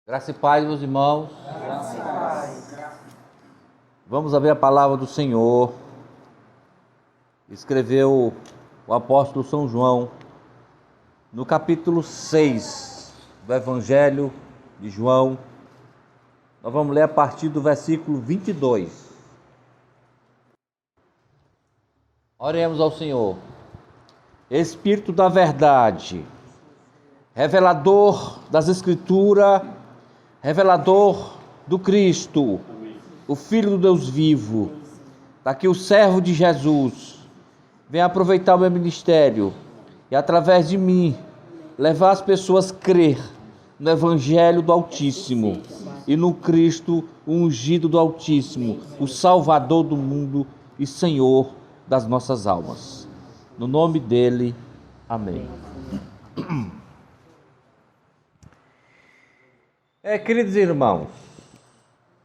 Graça e paz, meus irmãos. Graça e paz. Vamos abrir a palavra do Senhor. Escreveu o apóstolo São João no capítulo 6 do Evangelho de João. Nós vamos ler a partir do versículo 22. Oremos ao Senhor. Espírito da verdade, revelador das Escrituras, revelador do Cristo, o Filho do Deus vivo, daqui o servo de Jesus, vem aproveitar o meu ministério e através de mim levar as pessoas a crer no Evangelho do Altíssimo e no Cristo ungido do Altíssimo, o Salvador do mundo e Senhor das nossas almas. No nome dele, amém. Queridos irmãos,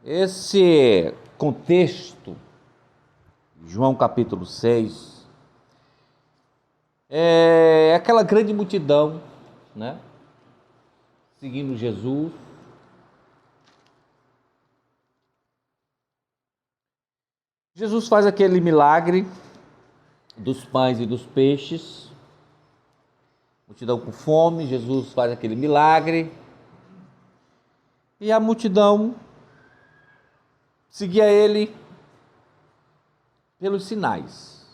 esse contexto, João capítulo 6, é aquela grande multidão, né, seguindo Jesus. Jesus faz aquele milagre dos pães e dos peixes, multidão com fome, Jesus faz aquele milagre. E a multidão seguia ele pelos sinais.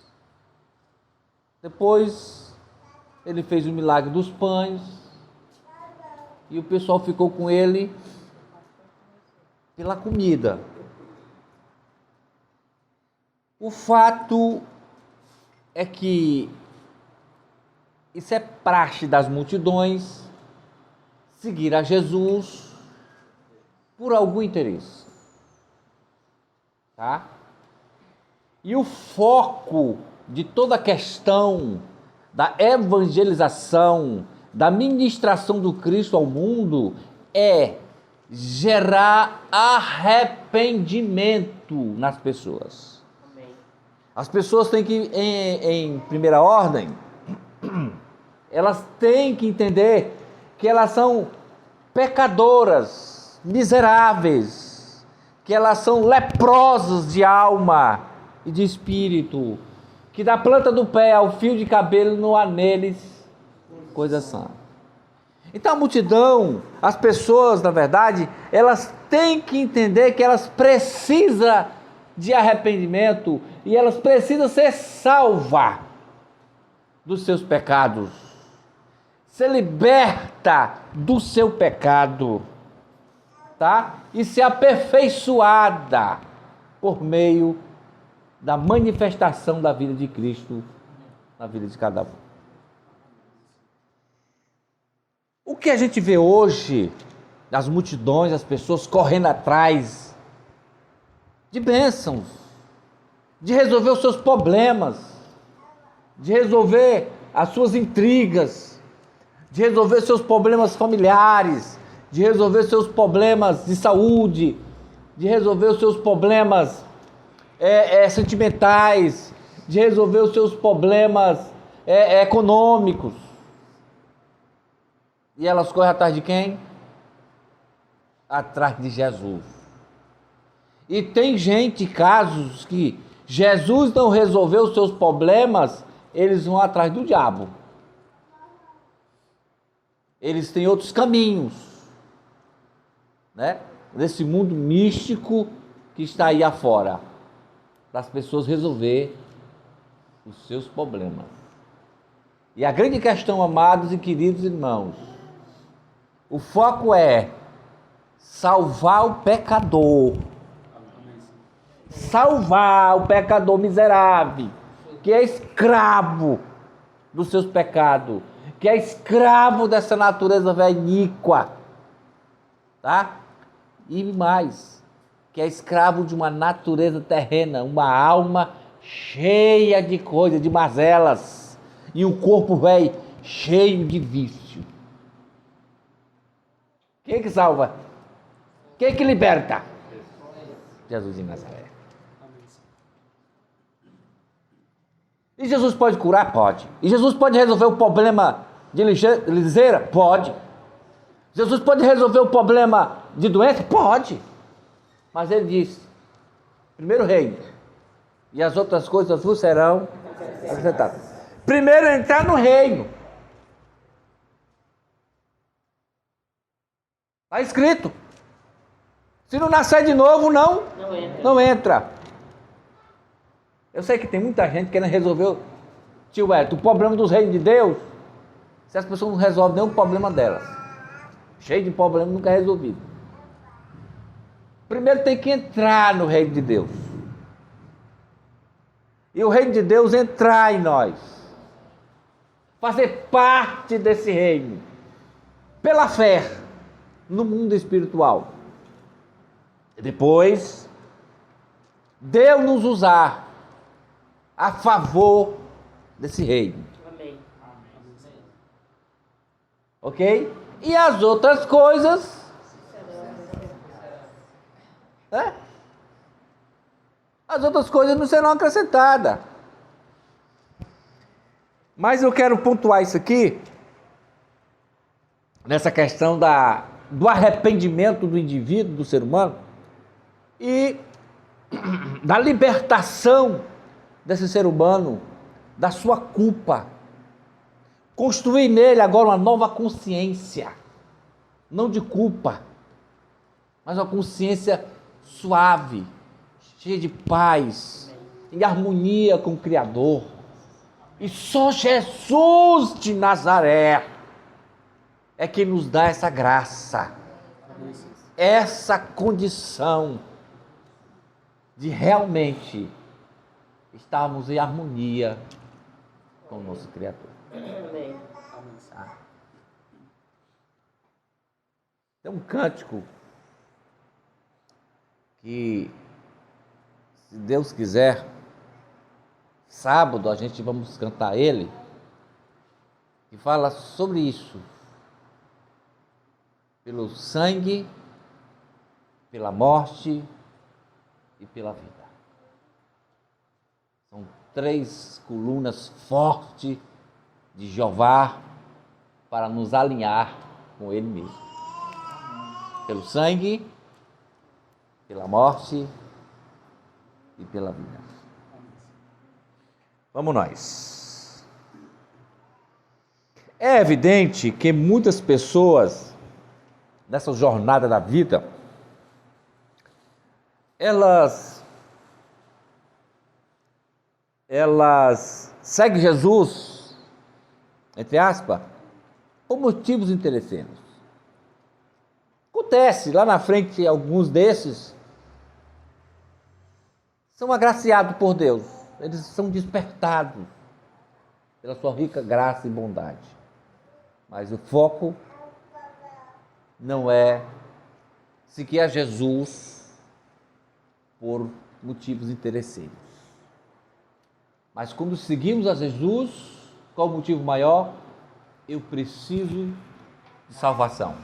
Depois, ele fez o milagre dos pães e o pessoal ficou com ele pela comida. O fato é que isso é praxe das multidões, seguir a Jesus por algum interesse, tá? E o foco de toda a questão da evangelização, da ministração do Cristo ao mundo é gerar arrependimento nas pessoas. Amém. As pessoas têm que, em primeira ordem, elas têm que entender que elas são pecadoras, miseráveis, que elas são leprosas de alma e de espírito, que da planta do pé ao fio de cabelo não há neles coisa sã. Então a multidão, as pessoas, na verdade, elas têm que entender que elas precisam de arrependimento e elas precisam ser salvas dos seus pecados, ser liberta do seu pecado, tá? E ser aperfeiçoada por meio da manifestação da vida de Cristo na vida de cada um. O que a gente vê hoje nas multidões, as pessoas correndo atrás de bênçãos, de resolver os seus problemas, de resolver as suas intrigas, de resolver seus problemas familiares, de resolver seus problemas de saúde, de resolver os seus problemas sentimentais, de resolver os seus problemas econômicos. E elas correm atrás de quem? Atrás de Jesus. E tem casos que Jesus não resolveu os seus problemas, eles vão atrás do diabo. Eles têm outros caminhos, né? Desse mundo místico que está aí afora, para as pessoas resolver os seus problemas. E a grande questão, amados e queridos irmãos, o foco é salvar o pecador, salvar o pecador miserável, que é escravo dos seus pecados, que é escravo dessa natureza iníqua, tá? E mais, que é escravo de uma natureza terrena, uma alma cheia de coisas, de mazelas, e um corpo velho cheio de vício. Quem que salva? Quem que liberta? Jesus de Nazaré. E Jesus pode curar? Pode. E Jesus pode resolver o problema de liseira? Pode. Jesus pode resolver o problema de doença? Pode. Mas ele disse, primeiro reino, e as outras coisas vos serão acrescentadas. Primeiro entrar no reino. Está escrito. Se não nascer de novo, não entra. Eu sei que tem muita gente querendo resolver, tio Hélio, o problema dos reinos de Deus, se as pessoas não resolvem nenhum problema delas. Cheio de problema, nunca é resolvido. Primeiro tem que entrar no reino de Deus. E o reino de Deus entrar em nós. Fazer parte desse reino. Pela fé. No mundo espiritual. E depois, Deus nos usar a favor desse reino. Amém. Ok? E as outras coisas... As outras coisas não serão acrescentadas. Mas eu quero pontuar isso aqui, nessa questão do arrependimento do indivíduo, do ser humano, e da libertação desse ser humano, da sua culpa. Construir nele agora uma nova consciência, não de culpa, mas uma consciência suave, cheia de paz, em harmonia com o Criador. E só Jesus de Nazaré é que nos dá essa graça, essa condição de realmente estarmos em harmonia com o nosso Criador. Amém. Tá? Tem um cântico que, se Deus quiser, sábado a gente vamos cantar ele, que fala sobre isso. Pelo sangue, pela morte e pela vida. São 3 colunas fortes de Jeová para nos alinhar com Ele mesmo. Pelo sangue, pela morte e pela vida. Vamos nós. É evidente que muitas pessoas nessa jornada da vida, elas seguem Jesus, entre aspas, por motivos interesseiros. Acontece, lá na frente, alguns desses são agraciados por Deus, eles são despertados pela sua rica graça e bondade. Mas o foco não é seguir a Jesus por motivos interesseiros. Mas quando seguimos a Jesus, qual o motivo maior? Eu preciso de salvação.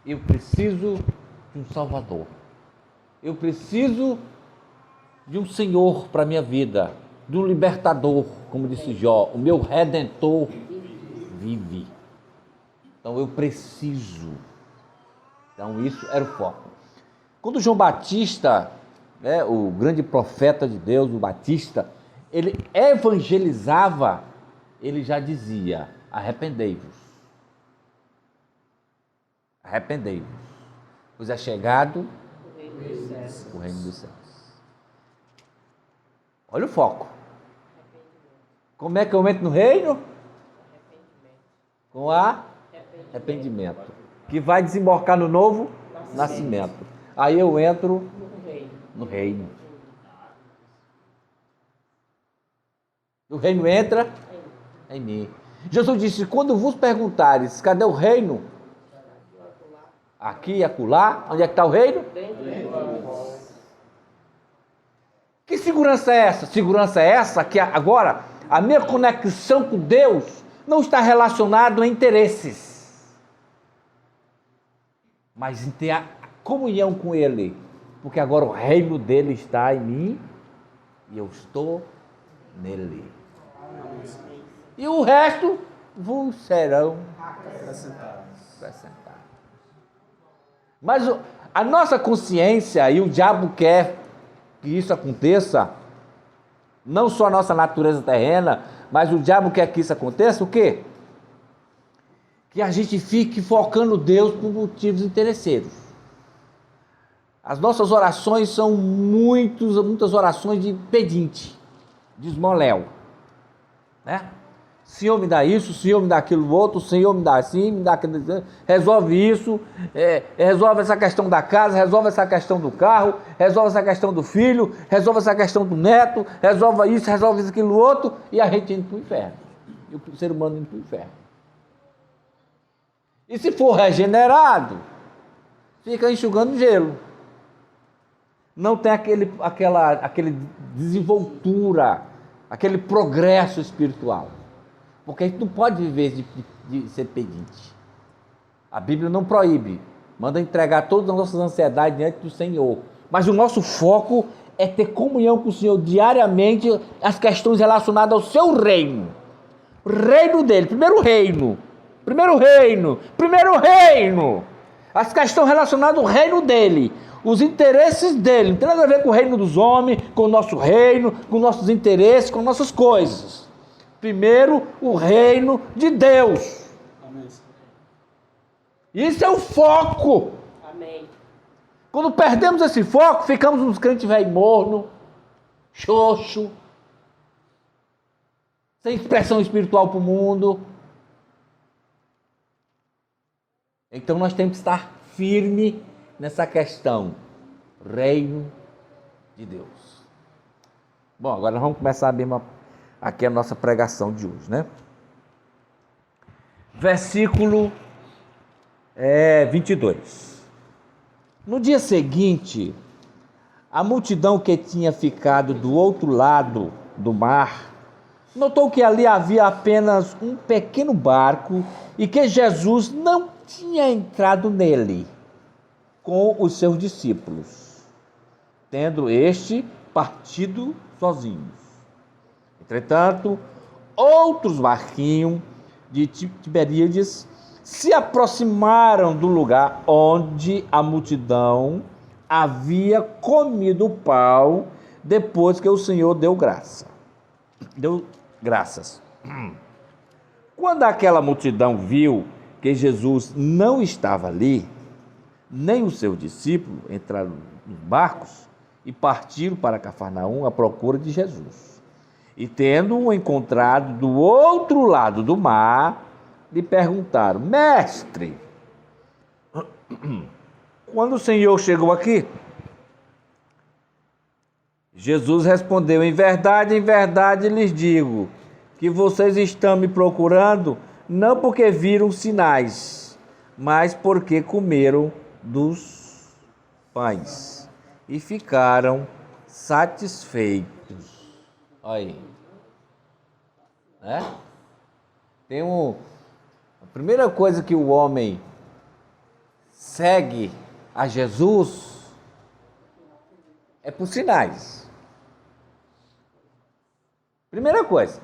Eu preciso de um Salvador. Eu preciso de um Senhor para a minha vida, de um libertador, como disse Jó, o meu Redentor vive. Então eu preciso. Então isso era o foco. Quando João Batista, o grande profeta de Deus, o Batista, ele evangelizava, ele já dizia: arrependei-vos. Arrependei-vos, pois é chegado o reino dos céus. Olha o foco. Como é que eu entro no reino? Com arrependimento, que vai desembocar no novo nascimento. Aí eu entro no reino. O reino entra em mim. Jesus disse: quando vos perguntares, cadê o reino? Aqui e acolá. Onde é que está o reino? Que segurança é essa? Segurança é essa que agora a minha conexão com Deus não está relacionado a interesses, mas em ter a comunhão com Ele, porque agora o reino dele está em mim e eu estou nele. E o resto vos serão acrescentados. acrescentar. Mas a nossa consciência, e o diabo quer que isso aconteça, não só a nossa natureza terrena, mas o diabo quer que isso aconteça, o quê? Que a gente fique focando Deus por motivos interesseiros. As nossas orações são muitas orações de pedinte, de esmoléu, né? Senhor me dá isso, Senhor me dá aquilo outro, Senhor me dá assim, me dá aquilo, resolve isso, resolve essa questão da casa, resolve essa questão do carro, resolve essa questão do filho, resolve essa questão do neto, resolve isso, aquilo outro, e a gente indo para o inferno, e o ser humano indo para o inferno. E se for regenerado, fica enxugando gelo. Não tem aquele desenvoltura, aquele progresso espiritual. Porque a gente não pode viver de ser pedinte. A Bíblia não proíbe, manda entregar todas as nossas ansiedades diante do Senhor. Mas o nosso foco é ter comunhão com o Senhor diariamente, as questões relacionadas ao seu reino. O reino dele, primeiro reino. As questões relacionadas ao reino dele, os interesses dele. Não tem nada a ver com o reino dos homens, com o nosso reino, com nossos interesses, com nossas coisas. Primeiro, o reino de Deus. Amém. Isso é o foco. Amém. Quando perdemos esse foco, ficamos uns crentes velho morno, xoxo, sem expressão espiritual para o mundo. Então nós temos que estar firme nessa questão. Reino de Deus. Bom, agora nós vamos começar aqui a nossa pregação de hoje, né? Versículo 22. No dia seguinte, a multidão que tinha ficado do outro lado do mar notou que ali havia apenas um pequeno barco e que Jesus não tinha entrado nele com os seus discípulos, tendo este partido sozinhos. Entretanto, outros barquinhos de Tiberíades se aproximaram do lugar onde a multidão havia comido o pão depois que o Senhor deu graças. Quando aquela multidão viu que Jesus não estava ali, nem os seus discípulos, entraram nos barcos e partiram para Cafarnaum à procura de Jesus. E tendo-o encontrado do outro lado do mar, lhe perguntaram: Mestre, quando o Senhor chegou aqui? Jesus respondeu: em verdade lhes digo, que vocês estão me procurando, não porque viram sinais, mas porque comeram dos pães e ficaram satisfeitos. Olha aí. A primeira coisa que o homem segue a Jesus é por sinais. Primeira coisa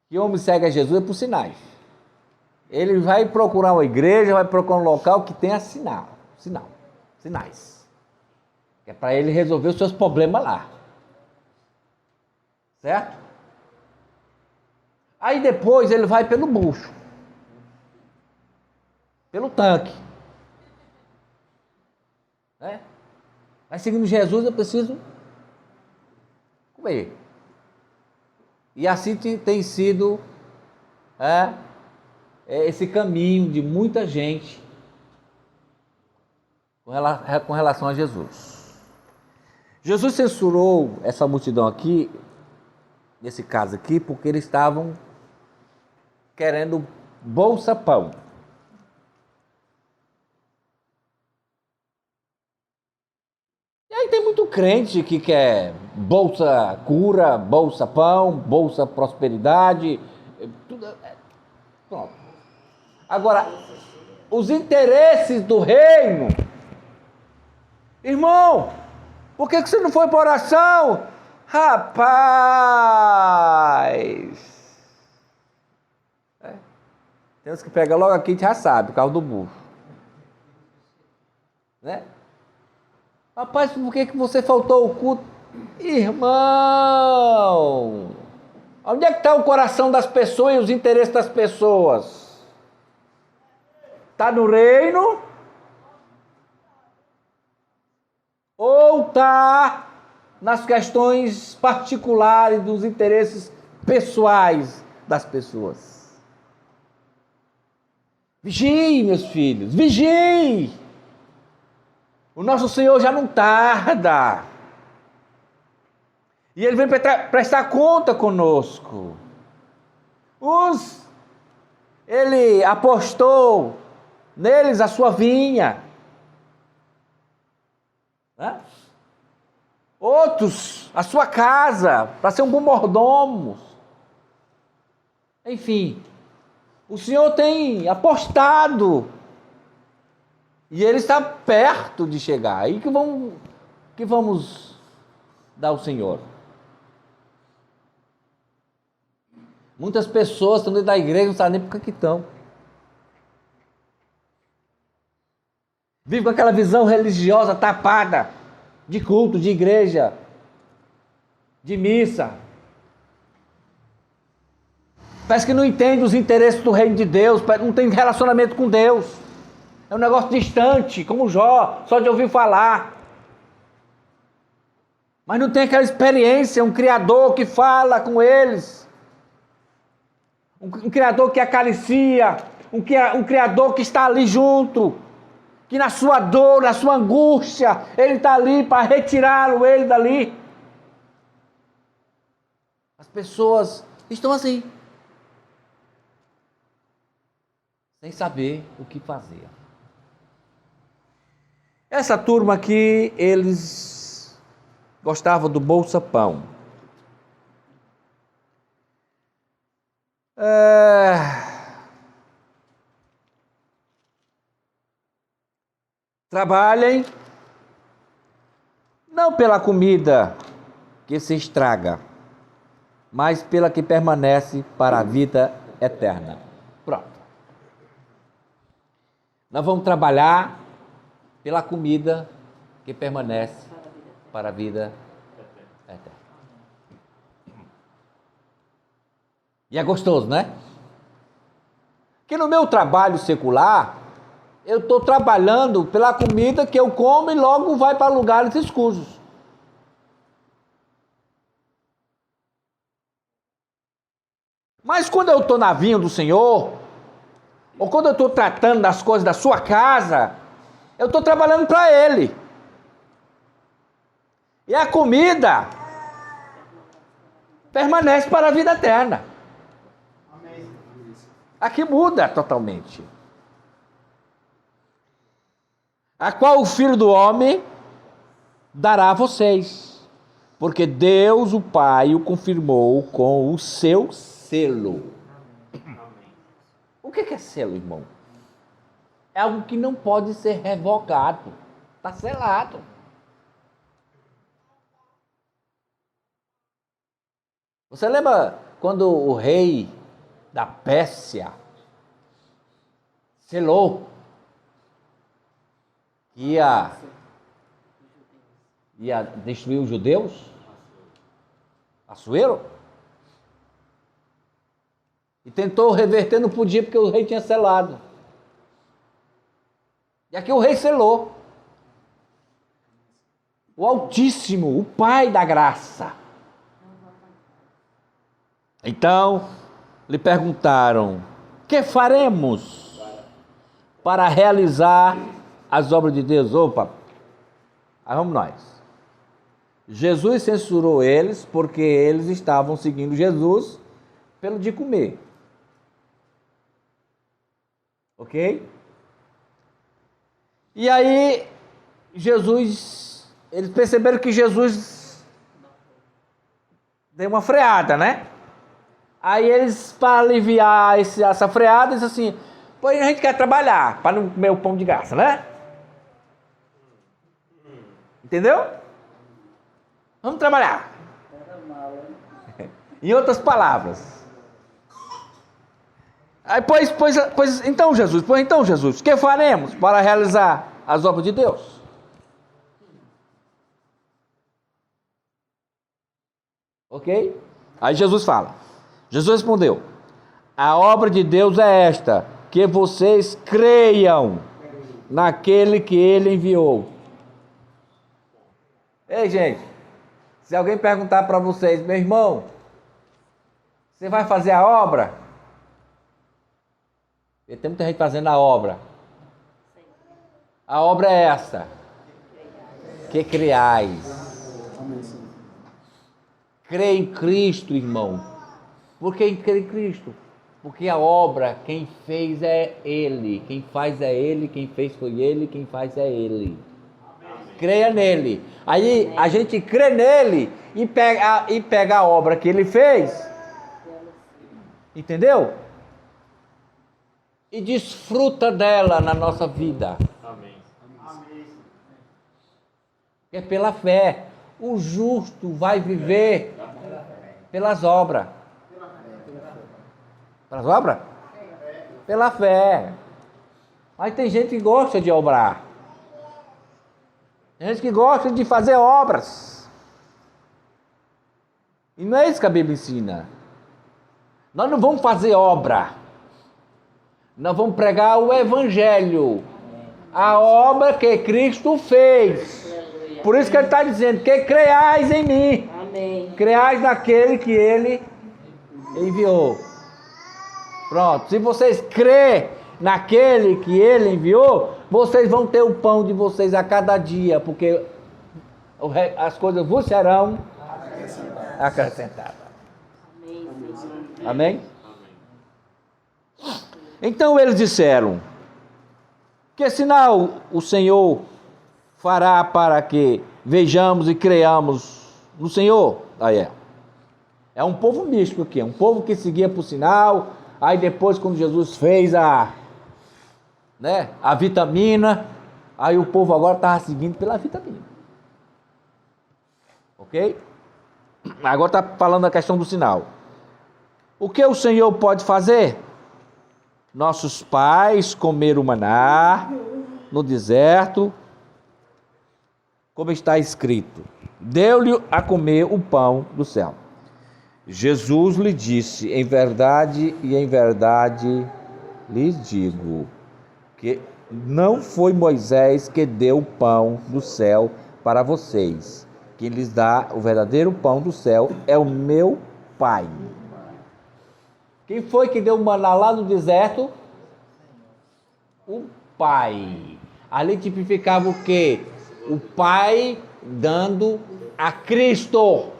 que o homem segue a Jesus é por sinais. Ele vai procurar uma igreja, vai procurar um local que tenha sinais. Que é para ele resolver os seus problemas lá. Certo? Aí depois ele vai pelo bucho, pelo tanque. Né? Mas seguindo Jesus eu preciso comer. E assim tem sido esse caminho de muita gente com relação a Jesus. Jesus censurou essa multidão aqui, nesse caso aqui, porque eles estavam querendo bolsa-pão. E aí tem muito crente que quer bolsa cura, bolsa pão, bolsa prosperidade, tudo. Pronto. Agora, os interesses do reino, irmão, por que você não foi para oração? Rapaz, Tem uns que pegam logo aqui e já sabe, o carro do burro. Né? Rapaz, por que você faltou ao culto? Irmão, onde é que está o coração das pessoas e os interesses das pessoas? Está no reino? Ou está nas questões particulares dos interesses pessoais das pessoas? Vigie, meus filhos, vigie! O nosso Senhor já não tarda. E Ele vem prestar conta conosco. Ele apostou neles a sua vinha. Né? Outros, a sua casa, para ser um bom mordomo. Enfim, o Senhor tem apostado. E Ele está perto de chegar. Aí que vamos dar ao Senhor. Muitas pessoas estão dentro da igreja, não sabem nem por que estão. Vive com aquela visão religiosa tapada, de culto, de igreja, de missa. Parece que não entende os interesses do reino de Deus, não tem relacionamento com Deus. É um negócio distante, como Jó, só de ouvir falar. Mas não tem aquela experiência, um Criador que fala com eles. Um Criador que acaricia, um Criador que está ali junto, que na sua dor, na sua angústia, Ele está ali para retirá-lo, ele dali. As pessoas estão assim, sem saber o que fazer. Essa turma aqui, eles gostavam do Bolsa Pão. Trabalhem não pela comida que se estraga, mas pela que permanece para a vida eterna. Pronto. Nós vamos trabalhar pela comida que permanece para a vida eterna. E é gostoso, né? Porque no meu trabalho secular, eu estou trabalhando pela comida que eu como e logo vai para lugares escusos. Mas quando eu estou na vinha do Senhor, ou quando eu estou tratando das coisas da sua casa, eu estou trabalhando para Ele. E a comida permanece para a vida eterna. Aqui muda totalmente. A qual o Filho do Homem dará a vocês, porque Deus, o Pai, o confirmou com o seu selo. O que é selo, irmão? É algo que não pode ser revogado. Está selado. Você lembra quando o rei da Pérsia selou que ia destruir os judeus? Assuero? E tentou reverter, não podia porque o rei tinha selado. E aqui o rei selou. O Altíssimo, o Pai da graça. Então, lhe perguntaram: que faremos para realizar as obras de Deus? Opa, aí vamos nós. Jesus censurou eles porque eles estavam seguindo Jesus pelo de comer. Ok? E aí, eles perceberam que Jesus deu uma freada, né? Aí eles, para aliviar essa freada, disseram assim: pois a gente quer trabalhar, para não comer o pão de graça, né? Entendeu? Vamos trabalhar. Em outras palavras. Aí, então Jesus, o que faremos para realizar as obras de Deus? Ok? Aí Jesus respondeu: a obra de Deus é esta, que vocês creiam naquele que Ele enviou. Ei, gente, se alguém perguntar para vocês, meu irmão, você vai fazer a obra? Tem muita gente fazendo a obra. A obra é essa, que criais. Crê em Cristo, irmão. Por que crê em Cristo? Porque a obra, quem fez é Ele, quem faz é Ele, quem fez foi Ele, quem faz é Ele. Creia nele. Aí a gente crê nele e pega a obra que Ele fez, entendeu? E desfruta dela na nossa vida. Amém. É pela fé. O justo vai viver pelas obras. Pelas obras? Pela fé. Mas tem gente que gosta de obrar. Tem gente que gosta de fazer obras. E não é isso que a Bíblia ensina. Nós não vamos fazer obra. Nós vamos pregar o Evangelho. A obra que Cristo fez. Por isso que ele está dizendo que creais em mim. Amém. Creais naquele que Ele enviou. Pronto. Se vocês crêem naquele que Ele enviou, vocês vão ter o pão de vocês a cada dia, porque as coisas vos serão acrescentadas. Amém? Então eles disseram: que sinal o Senhor fará para que vejamos e creiamos no Senhor? Aí é um povo místico aqui, é um povo que seguia por sinal. Aí depois, quando Jesus fez a vitamina, aí o povo agora estava seguindo pela vitamina. Ok? Agora está falando a questão do sinal. O que o Senhor pode fazer? Nossos pais comeram maná no deserto, como está escrito: deu-lhe a comer o pão do céu. Jesus lhe disse: em verdade lhes digo, que não foi Moisés que deu o pão do céu para vocês. Quem lhes dá o verdadeiro pão do céu é o meu Pai. Quem foi que deu o maná lá no deserto? O Pai. Ali tipificava o quê? O Pai dando a Cristo.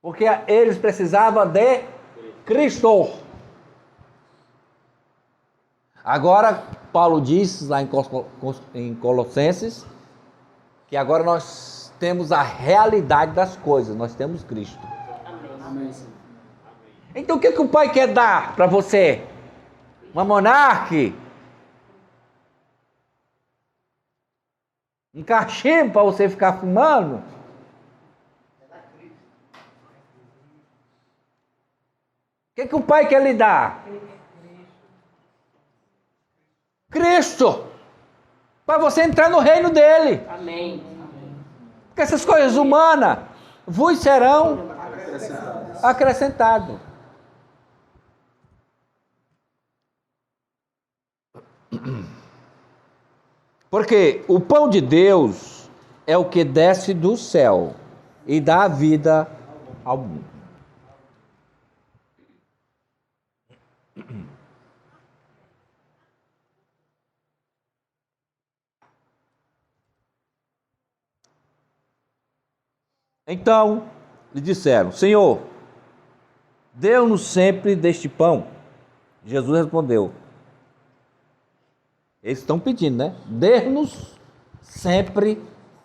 Porque eles precisavam de Cristo. Agora, Paulo diz lá em Colossenses, que agora nós temos a realidade das coisas, nós temos Cristo. Amém. Então o que o Pai quer dar para você? Uma monarquia? Um cachimbo para você ficar fumando? O que o Pai quer lhe dar? Cristo! Para você entrar no reino dele. Amém. Porque essas coisas humanas vos serão acrescentadas. Porque o pão de Deus é o que desce do céu e dá vida ao mundo. Então lhe disseram: Senhor, dê-nos sempre deste pão. Jesus respondeu: eles estão pedindo, né? Dê-nos sempre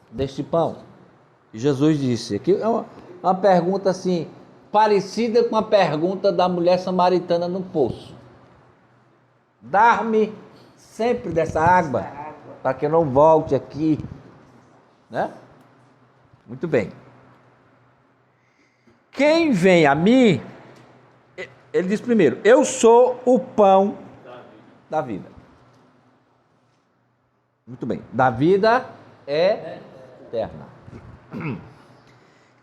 deste pão. E Jesus disse, aqui é uma pergunta assim, parecida com a pergunta da mulher samaritana no poço: dar-me sempre dessa água, para que eu não volte aqui, né? Muito bem. Quem vem a mim, Ele diz primeiro: eu sou o pão da vida. Muito bem. Da vida é eterna.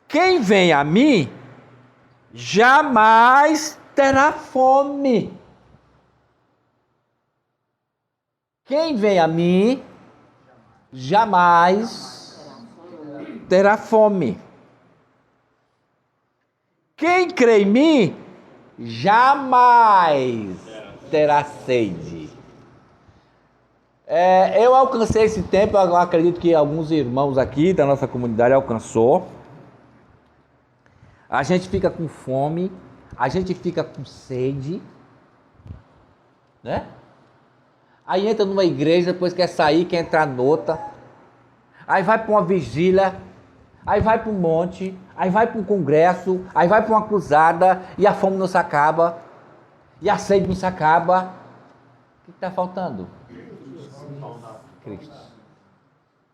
Quem vem a mim jamais terá fome. Quem vem a mim jamais terá fome. Quem crê em mim jamais terá sede. Eu alcancei esse tempo, eu acredito que alguns irmãos aqui da nossa comunidade alcançou. A gente fica com fome, a gente fica com sede, né? Aí entra numa igreja, depois quer sair, quer entrar noutra. Aí vai para uma vigília, aí vai para um monte, aí vai para um congresso, aí vai para uma cruzada e a fome não se acaba, e a sede não se acaba. O que está faltando? Cristo.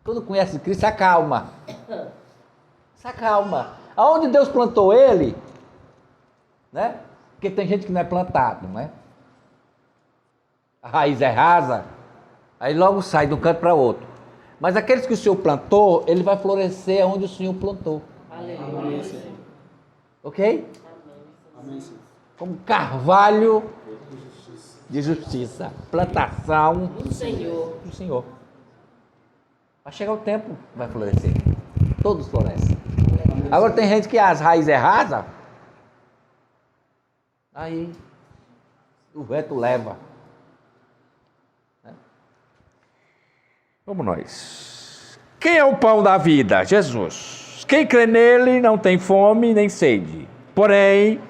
Quando conhece Cristo, se acalma. Se acalma. Aonde Deus plantou ele, né? Porque tem gente que não é plantado, não é? A raiz é rasa, aí logo sai de um canto para outro. Mas aqueles que o Senhor plantou, ele vai florescer onde o Senhor plantou. Aleluia. Ok? Amém. Como carvalho de justiça. Plantação do Senhor. Vai chegar o tempo, vai florescer. Todos florescem. Agora tem gente que as raízes é rasa, aí o vento leva. Vamos nós. Quem é o pão da vida? Jesus. Quem crê nele não tem fome nem sede. Porém,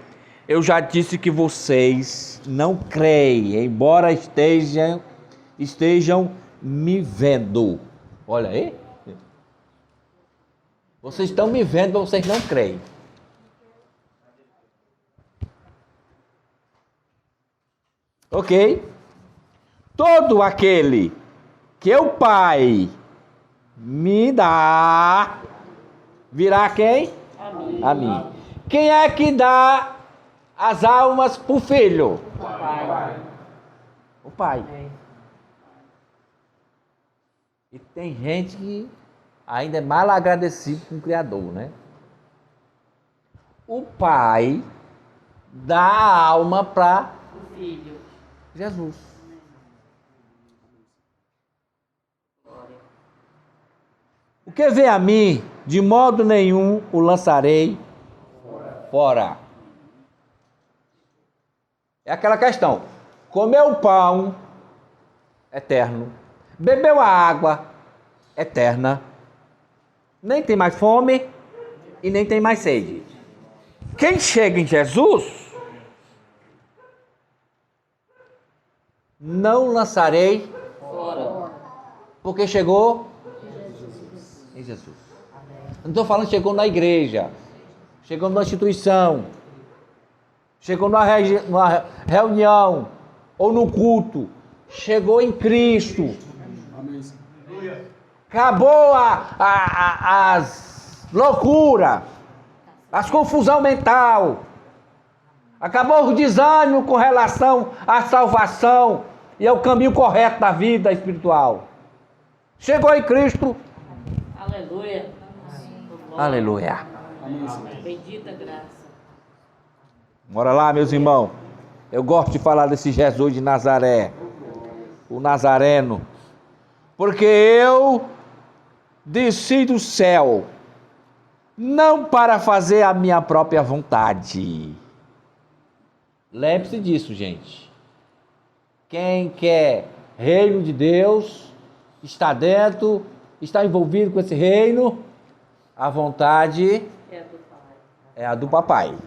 eu já disse que vocês não creem, embora estejam me vendo. Olha aí. Vocês estão me vendo, mas vocês não creem. Ok? Todo aquele que o Pai me dá, virá quem? A mim. Quem é que dá as almas para o Filho? O Pai. O Pai. E tem gente que ainda é mal agradecido com o Criador, né? O Pai dá a alma para o Filho. Jesus. O que vem a mim, de modo nenhum o lançarei fora. É aquela questão. Comeu o pão eterno, bebeu a água eterna, nem tem mais fome e nem tem mais sede. Quem chega em Jesus, não lançarei fora, porque chegou em Jesus. Não estou falando que chegou na igreja, chegou numa instituição, chegou numa reunião ou no culto, chegou em Cristo. Acabou as loucuras, as confusão mental, acabou o desânimo com relação à salvação e ao caminho correto da vida espiritual. Chegou em Cristo. Aleluia. Aleluia. Bendita graça. Bora lá, meus irmãos. Eu gosto de falar desse Jesus de Nazaré, o Nazareno, porque eu desci do céu, não para fazer a minha própria vontade. Lembre-se disso, gente. Quem quer reino de Deus, está dentro, está envolvido com esse reino, a vontade é a do papai.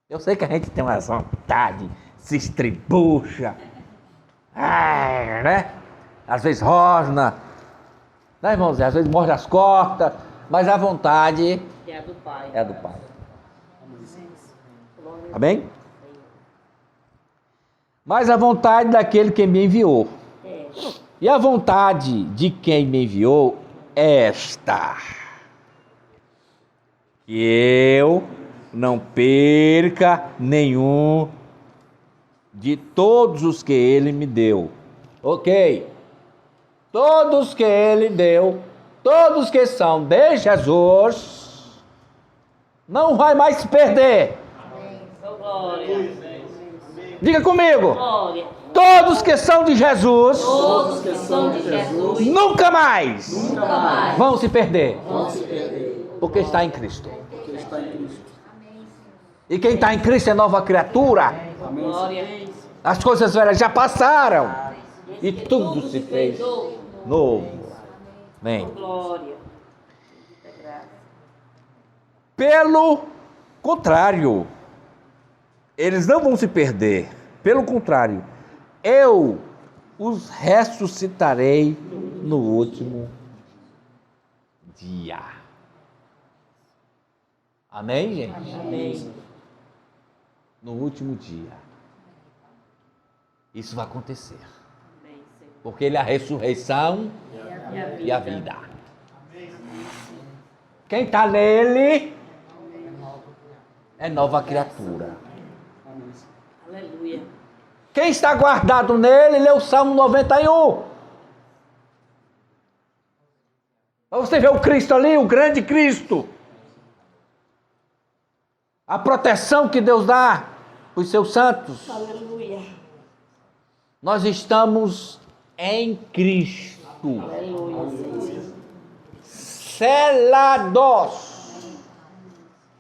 Eu sei que a gente tem uma vontade, se estribucha, né? Às vezes rosna, né, irmãos? Às vezes morde as costas, mas a vontade é a do Pai. É a do Pai. Amém? Mas a vontade daquele que me enviou. E a vontade de quem me enviou é esta: que eu não perca nenhum de todos os que ele me deu. Ok? Todos que ele deu, todos que são de Jesus, não vai mais se perder. Glória. Diga comigo. Glória. Todos que são de Jesus, Todos que são de Jesus nunca mais Nunca mais vão se perder, vão se perder, porque está em Cristo. porque está em Cristo. E quem está em Cristo é nova criatura. Amém. Glória. As coisas velhas já passaram e tudo se fez novo. Amém. Glória. Bendita graça. Pelo contrário, eles não vão se perder. Pelo contrário, eu os ressuscitarei no último dia. Amém, gente? Amém. No último dia. Isso vai acontecer. Amém, Senhor. Porque Ele é a ressurreição e a vida. Quem está nele é nova criatura. Aleluia. Quem está guardado nele, lê o Salmo 91. Para você ver o Cristo ali, o grande Cristo. A proteção que Deus dá para os seus santos. Aleluia. Nós estamos em Cristo. Aleluia, Senhor. Selados.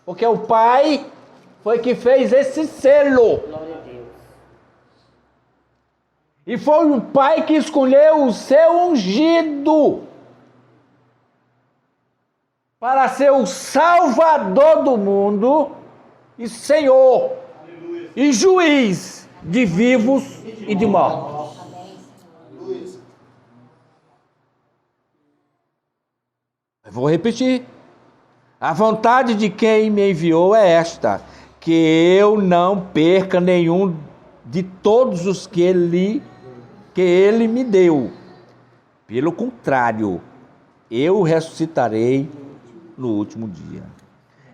Porque o Pai foi que fez esse selo. Glória a Deus. E foi o Pai que escolheu o seu ungido para ser o Salvador do mundo e Senhor e juiz de vivos e de mortos. Eu vou repetir. A vontade de quem me enviou é esta: que eu não perca nenhum de todos os que ele me deu. Pelo contrário, eu ressuscitarei no último dia.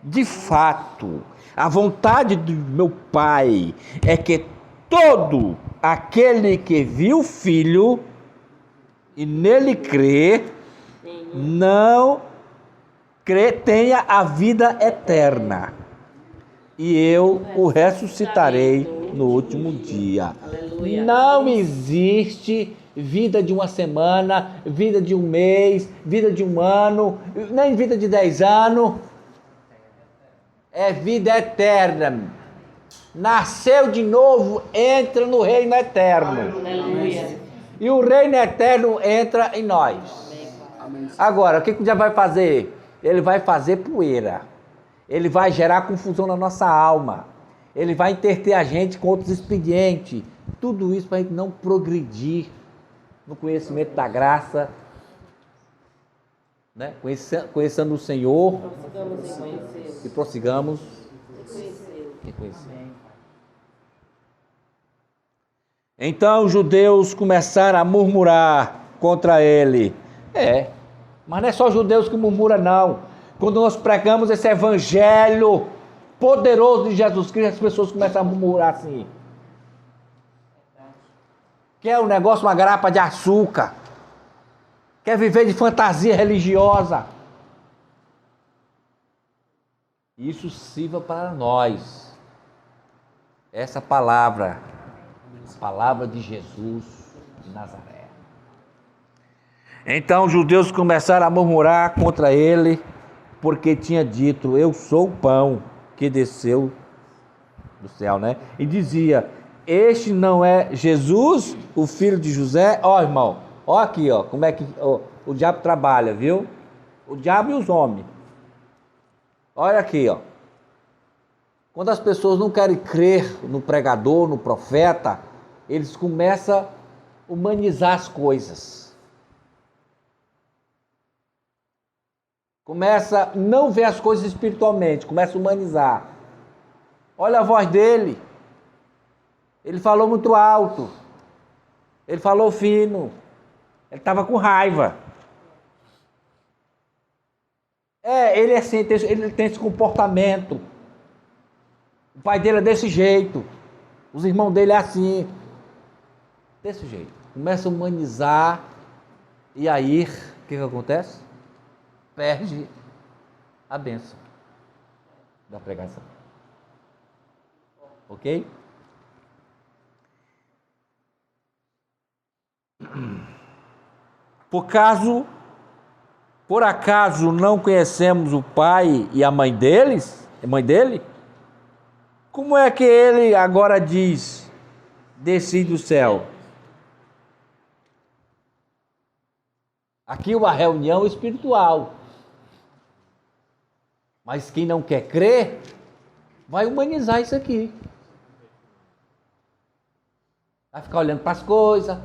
De fato, a vontade do meu Pai é que todo aquele que viu o Filho e nele crê, tenha a vida eterna. E eu o ressuscitarei no último dia. Aleluia. Não existe vida de uma semana, vida de um mês, vida de um ano, nem vida de 10 anos. É vida eterna. Nasceu de novo, entra no reino eterno. Aleluia. E o reino eterno entra em nós. Agora, o que o diabo vai fazer? Ele vai fazer poeira. Ele vai gerar confusão na nossa alma. Ele vai entreter a gente com outros expedientes. Tudo isso para a gente não progredir no conhecimento da graça, né? Conhecendo o Senhor Prossigamos em conhecê-lo. e prossigamos Conhecê-lo. em conhecer. Então os judeus começaram a murmurar contra ele. Mas não é só judeus que murmuram, não. Quando nós pregamos esse evangelho poderoso de Jesus Cristo, as pessoas começam a murmurar assim. Quer um negócio, uma garapa de açúcar. Quer viver de fantasia religiosa. Isso sirva para nós. Essa palavra, a palavra de Jesus de Nazaré. Então os judeus começaram a murmurar contra ele, porque tinha dito: eu sou o pão que desceu do céu, né? E dizia: este não é Jesus, o filho de José? Ó, irmão, ó aqui, ó, como é que o diabo trabalha, viu? O diabo e os homens. Olha aqui, ó. Quando as pessoas não querem crer no pregador, no profeta, eles começam a humanizar as coisas. Começa a não ver as coisas espiritualmente, começa a humanizar. Olha a voz dele. Ele falou muito alto. Ele falou fino. Ele estava com raiva. Ele é assim, ele tem esse comportamento. O pai dele é desse jeito. Os irmãos dele é assim. Desse jeito. Começa a humanizar. E aí, o que acontece? Perde a bênção da pregação. Ok? Por acaso não conhecemos o pai e a mãe dele? Como é que ele agora diz, desci do céu? Aqui uma reunião espiritual. Mas quem não quer crer, vai humanizar isso aqui. Vai ficar olhando para as coisas.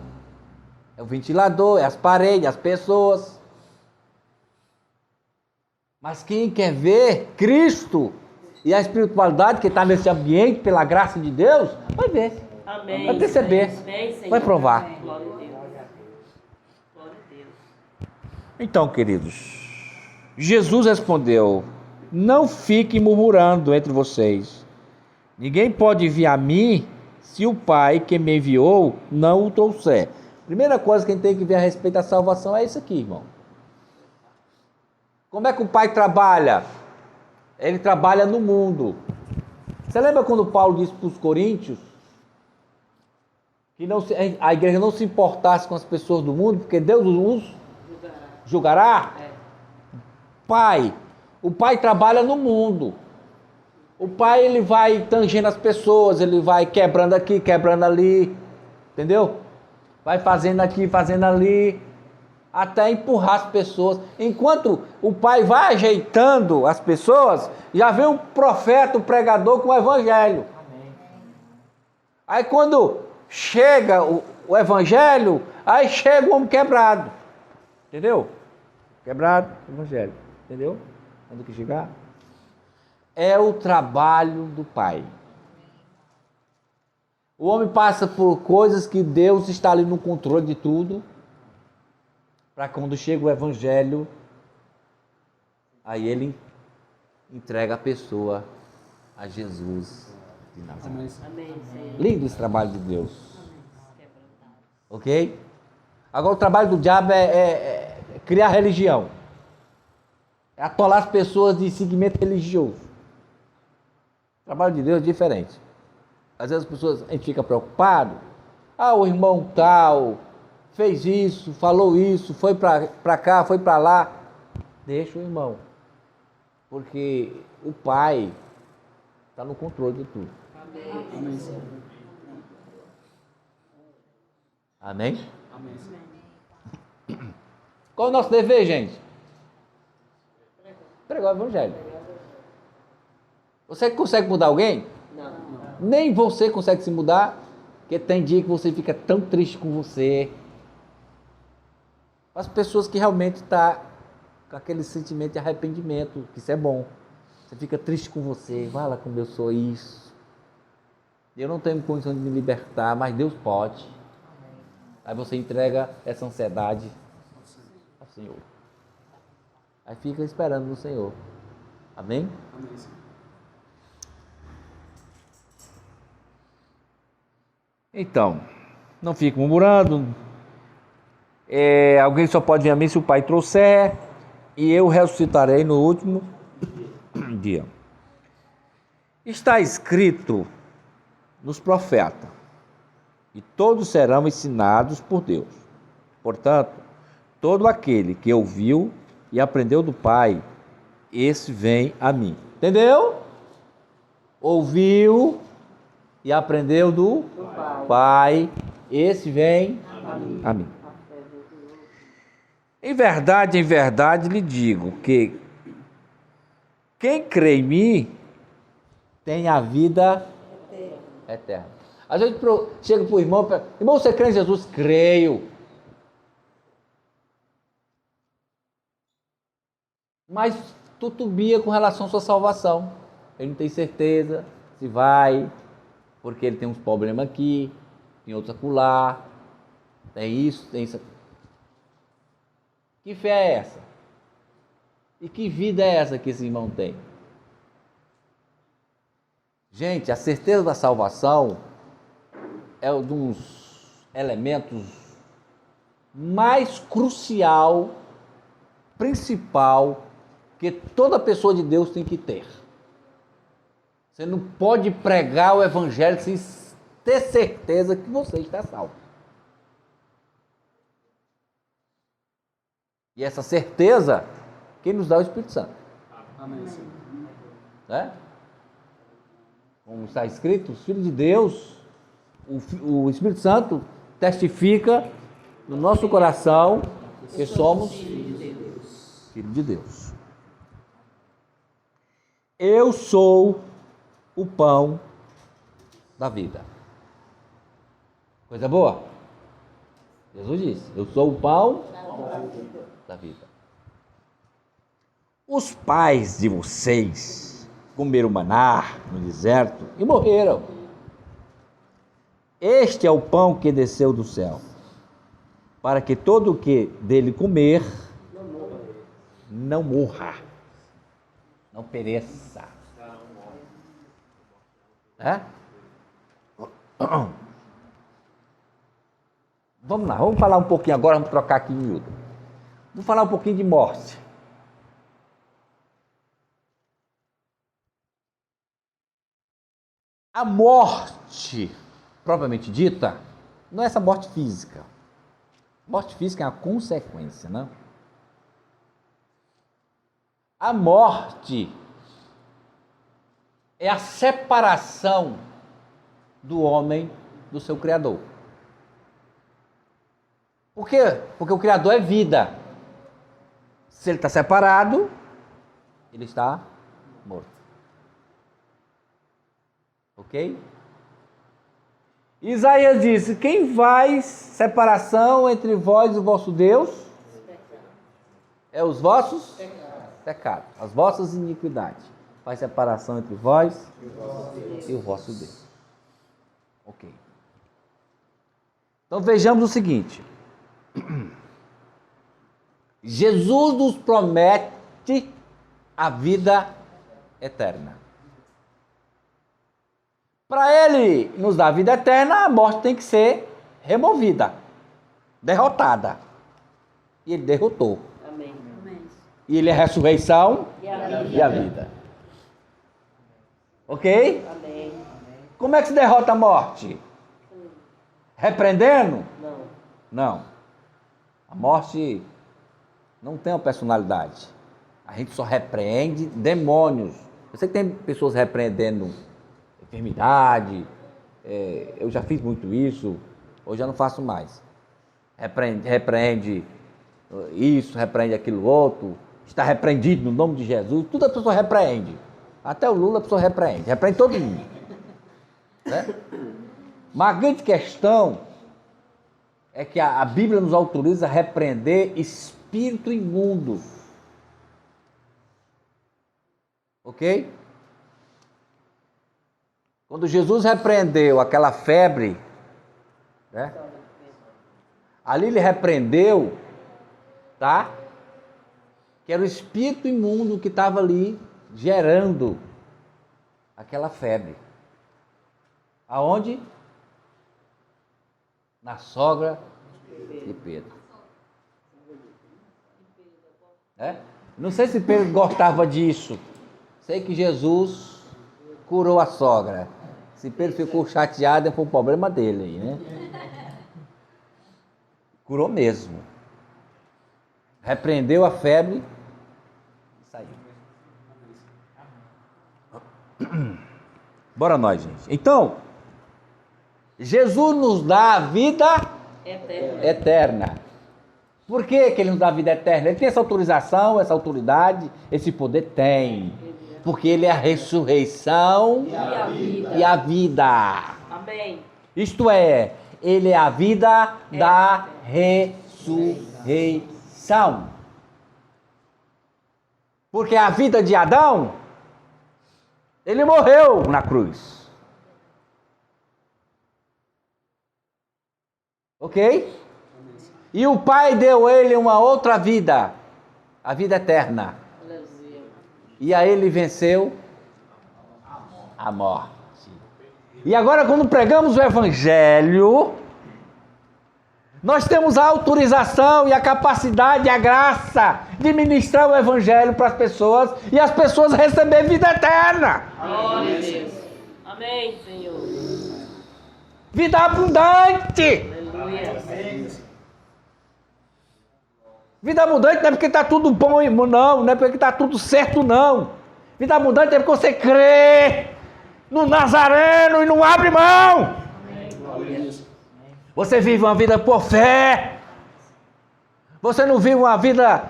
É o ventilador, é as paredes, as pessoas. Mas quem quer ver Cristo e a espiritualidade que está nesse ambiente, pela graça de Deus, vai ver. Amém. Vai perceber. Amém, Senhor. Vai provar. Glória a Deus. Glória a Deus. Então, queridos, Jesus respondeu: não fiquem murmurando entre vocês. Ninguém pode vir a mim se o Pai que me enviou não o trouxer. Primeira coisa que a gente tem que ver a respeito da salvação é isso aqui, irmão. Como é que o Pai trabalha? Ele trabalha no mundo. Você lembra quando Paulo disse para os coríntios que a igreja não se importasse com as pessoas do mundo, porque Deus os julgará? Pai, o Pai trabalha no mundo. O Pai, ele vai tangendo as pessoas, ele vai quebrando aqui, quebrando ali, entendeu? Vai fazendo aqui, fazendo ali, até empurrar as pessoas. Enquanto o Pai vai ajeitando as pessoas, já vem um profeta, um pregador com o evangelho. Aí quando chega o evangelho, aí chega o homem quebrado. Entendeu? Quebrado, evangelho. Entendeu? Quando que chegar? É o trabalho do Pai. O homem passa por coisas que Deus está ali no controle de tudo, para quando chega o evangelho, aí ele entrega a pessoa a Jesus de Nazaré. Amém, Senhor. Lindo esse trabalho de Deus. Ok? Agora o trabalho do diabo é criar religião. É atolar as pessoas de seguimento religioso. O trabalho de Deus é diferente. Às vezes as pessoas, a gente fica preocupado. Ah, o irmão tal fez isso, falou isso, foi para cá, foi para lá. Deixa o irmão. Porque o Pai está no controle de tudo. Amém, Senhor. Amém? Amém, Senhor. Qual é o nosso dever, gente? Pregar o evangelho. Você consegue mudar alguém? Não. Nem você consegue se mudar, porque tem dia que você fica tão triste com você. As pessoas que realmente estão com aquele sentimento de arrependimento, que isso é bom. Você fica triste com você, vai lá como eu sou isso. Eu não tenho condição de me libertar, mas Deus pode. Aí você entrega essa ansiedade ao Senhor. Aí fica esperando no Senhor. Amém? Amém, Senhor. Então, não fique murmurando. Alguém só pode vir a mim se o Pai trouxer, e eu ressuscitarei no último dia. Está escrito nos profetas, e todos serão ensinados por Deus. Portanto, todo aquele que ouviu e aprendeu do Pai, esse vem a mim. Entendeu? Ouviu e aprendeu do Pai, esse vem a mim. Em verdade lhe digo que quem crê em mim tem a vida eterna. Às vezes chega para o irmão e fala: irmão, você crê em Jesus? Creio. Mas tutubia com relação à sua salvação. Ele não tem certeza se vai, porque ele tem uns problemas aqui, tem outros acolá, tem isso, tem isso. Que fé é essa? E que vida é essa que esse irmão tem? Gente, a certeza da salvação é um dos elementos mais crucial, principal, que toda pessoa de Deus tem que ter. Você não pode pregar o evangelho sem ter certeza que você está salvo. E essa certeza, quem nos dá é o Espírito Santo. Amém. Né? Como está escrito, os filhos de Deus, o Espírito Santo testifica no nosso coração que somos filhos de Deus. Eu sou o pão da vida. Coisa boa? Jesus disse, eu sou o pão da vida. Os pais de vocês comeram maná no deserto e morreram. Este é o pão que desceu do céu, para que todo o que dele comer não morra, não pereça. É? Vamos lá, vamos falar um pouquinho agora, vamos trocar aqui em miúdo. Vamos falar um pouquinho de morte. A morte, propriamente dita, não é essa morte física. Morte física é uma consequência, não? A morte é a separação do homem do seu Criador. Por quê? Porque o Criador é vida. Se ele está separado, ele está morto. Ok? Isaías disse, quem faz separação entre vós e o vosso Deus? É os vossos pecados, as vossas iniquidades. Faz separação entre vós e o vosso Deus. Ok. Então vejamos o seguinte. Jesus nos promete a vida eterna. Para Ele nos dar a vida eterna, a morte tem que ser removida, derrotada. E Ele derrotou. Amém. E Ele é a ressurreição E a vida. e a vida. Ok? Amém. Como é que se derrota a morte? Repreendendo? Não. Não. A morte não tem uma personalidade. A gente só repreende demônios. Eu sei que tem pessoas repreendendo enfermidade. Eu já fiz muito isso. Hoje eu não faço mais. Repreende isso, repreende aquilo outro. Está repreendido no nome de Jesus. Tudo a pessoa repreende. Até o Lula a pessoa repreende. Repreende todo mundo. Né? Mas a grande questão é que a Bíblia nos autoriza a repreender espírito imundo. Ok? Quando Jesus repreendeu aquela febre, né? Ali ele repreendeu, tá? Que era o espírito imundo que estava ali gerando aquela febre. Aonde? Na sogra de Pedro. Não sei se Pedro gostava disso. Sei que Jesus curou a sogra. Se Pedro ficou chateado, foi um problema dele aí, né? Curou mesmo. Repreendeu a febre e saiu. Bora nós, gente. Então, Jesus nos dá a vida eterna. Por que Ele nos dá a vida eterna? Ele tem essa autorização, essa autoridade, esse poder? Tem. Porque Ele é a ressurreição e a vida. Amém. Isto é, Ele é a vida da ressurreição. Porque a vida de Adão, ele morreu na cruz. Ok? E o Pai deu a ele uma outra vida, a vida eterna. E a ele venceu a morte. E agora, quando pregamos o Evangelho, nós temos a autorização e a capacidade, a graça de ministrar o Evangelho para as pessoas e as pessoas receber vida eterna. Glória a Deus. Amém, Senhor. Vida abundante. Aleluia. Vida abundante não é porque está tudo bom, não é porque está tudo certo, não. Vida abundante é porque você crê no Nazareno e não abre mão. Você vive uma vida por fé. Você não vive uma vida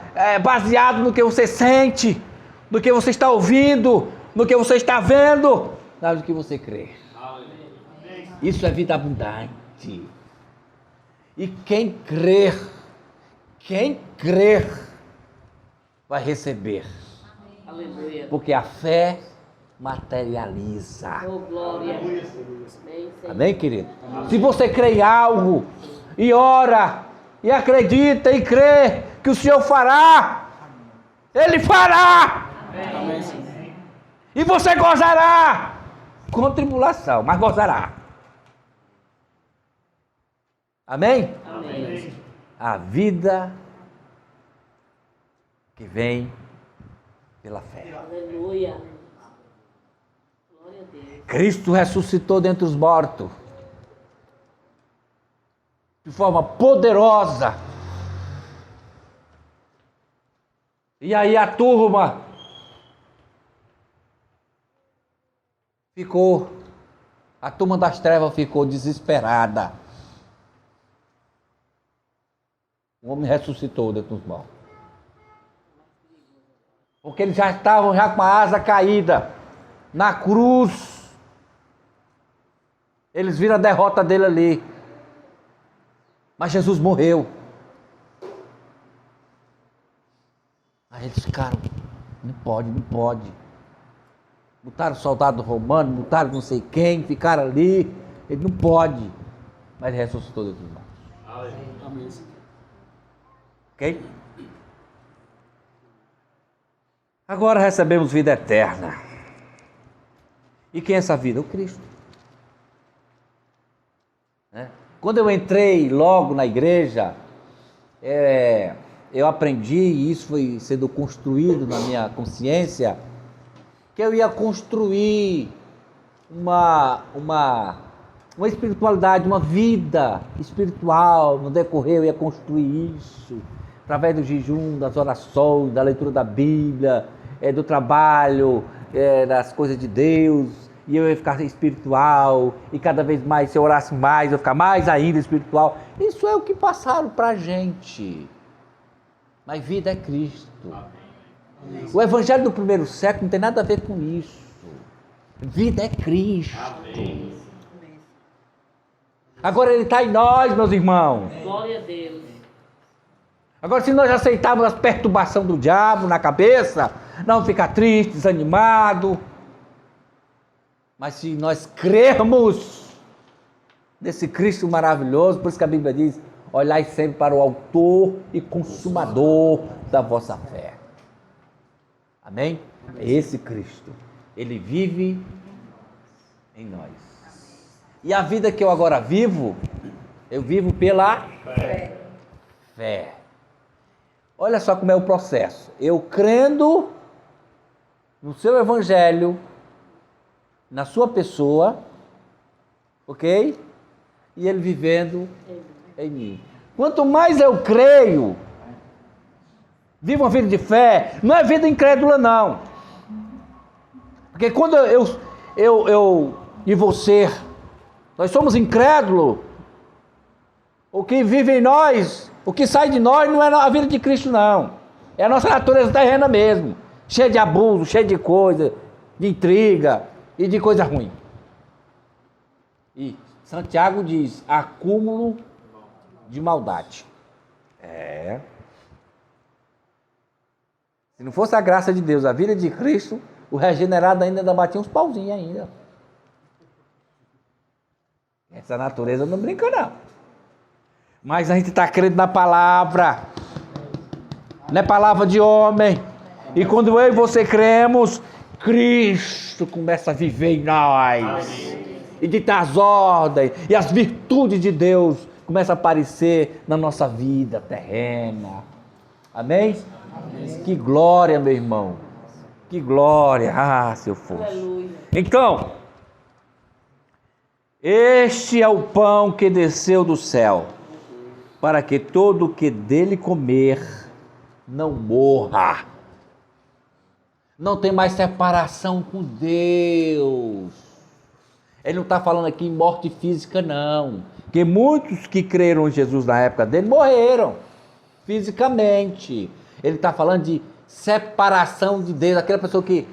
baseada no que você sente, no que você está ouvindo, no que você está vendo, mas no que você crê. Isso é vida abundante. E quem crer, vai receber. Aleluia. Porque a fé materializa. Oh, glória. Amém, Senhor. Amém, querido? Se você crê em algo, e ora, e acredita, e crê que o Senhor fará, Ele fará. Amém. E você gozará, com tribulação, mas gozará. Amém? Amém. A vida que vem pela fé. Aleluia. Glória a Deus. Cristo ressuscitou dentre os mortos de forma poderosa. E aí a turma das trevas ficou desesperada. O homem ressuscitou dentre os mortos. Porque eles já estavam com a asa caída na cruz. Eles viram a derrota dele ali. Mas Jesus morreu. Aí eles ficaram, não pode. Botaram soldado romano, botaram não sei quem, ficaram ali. Ele não pode. Mas ele ressuscitou dentre os mortos. Amém. Ok? Agora recebemos vida eterna. E quem é essa vida? O Cristo. Né? Quando eu entrei logo na igreja, eu aprendi, e isso foi sendo construído na minha consciência, que eu ia construir uma espiritualidade, uma vida espiritual. No decorrer eu ia construir isso, através do jejum, das orações, da leitura da Bíblia, do trabalho, das coisas de Deus, e eu ia ficar espiritual, e cada vez mais, se eu orasse mais, eu ia ficar mais ainda espiritual. Isso é o que passaram para a gente. Mas vida é Cristo. O evangelho do primeiro século não tem nada a ver com isso. Vida é Cristo. Agora Ele está em nós, meus irmãos. Glória a Deus. Agora, se nós aceitarmos as perturbações do diabo na cabeça, não ficar triste, desanimado. Mas se nós crermos nesse Cristo maravilhoso, por isso que a Bíblia diz, olhai sempre para o autor e consumador da vossa fé. Amém? É esse Cristo. Ele vive em nós. E a vida que eu agora vivo, eu vivo pela fé. Olha só como é o processo. Eu crendo no seu evangelho, na sua pessoa, ok? E ele vivendo em mim. Quanto mais eu creio, vivo uma vida de fé, não é vida incrédula, não. Porque quando eu e você, nós somos incrédulos, o que vive em nós, o que sai de nós não é a vida de Cristo, não. É a nossa natureza terrena mesmo, cheia de abuso, cheia de coisa, de intriga e de coisa ruim. E Santiago diz, acúmulo de maldade. Se não fosse a graça de Deus, a vida de Cristo, o regenerado ainda batia uns pauzinhos ainda. Essa natureza não brinca, não. Mas a gente está crendo na palavra. Não é palavra de homem. E quando eu e você cremos, Cristo começa a viver em nós. e ditar as ordens, e as virtudes de Deus começam a aparecer na nossa vida terrena. Amém? Amém. Que glória, meu irmão. Que glória. Ah, se eu fosse. Aleluia. Então, este é o pão que desceu do céu, para que todo o que dele comer não morra. Não tem mais separação com Deus. Ele não está falando aqui em morte física, não. Porque muitos que creram em Jesus na época dele morreram fisicamente. Ele está falando de separação de Deus. Aquela pessoa que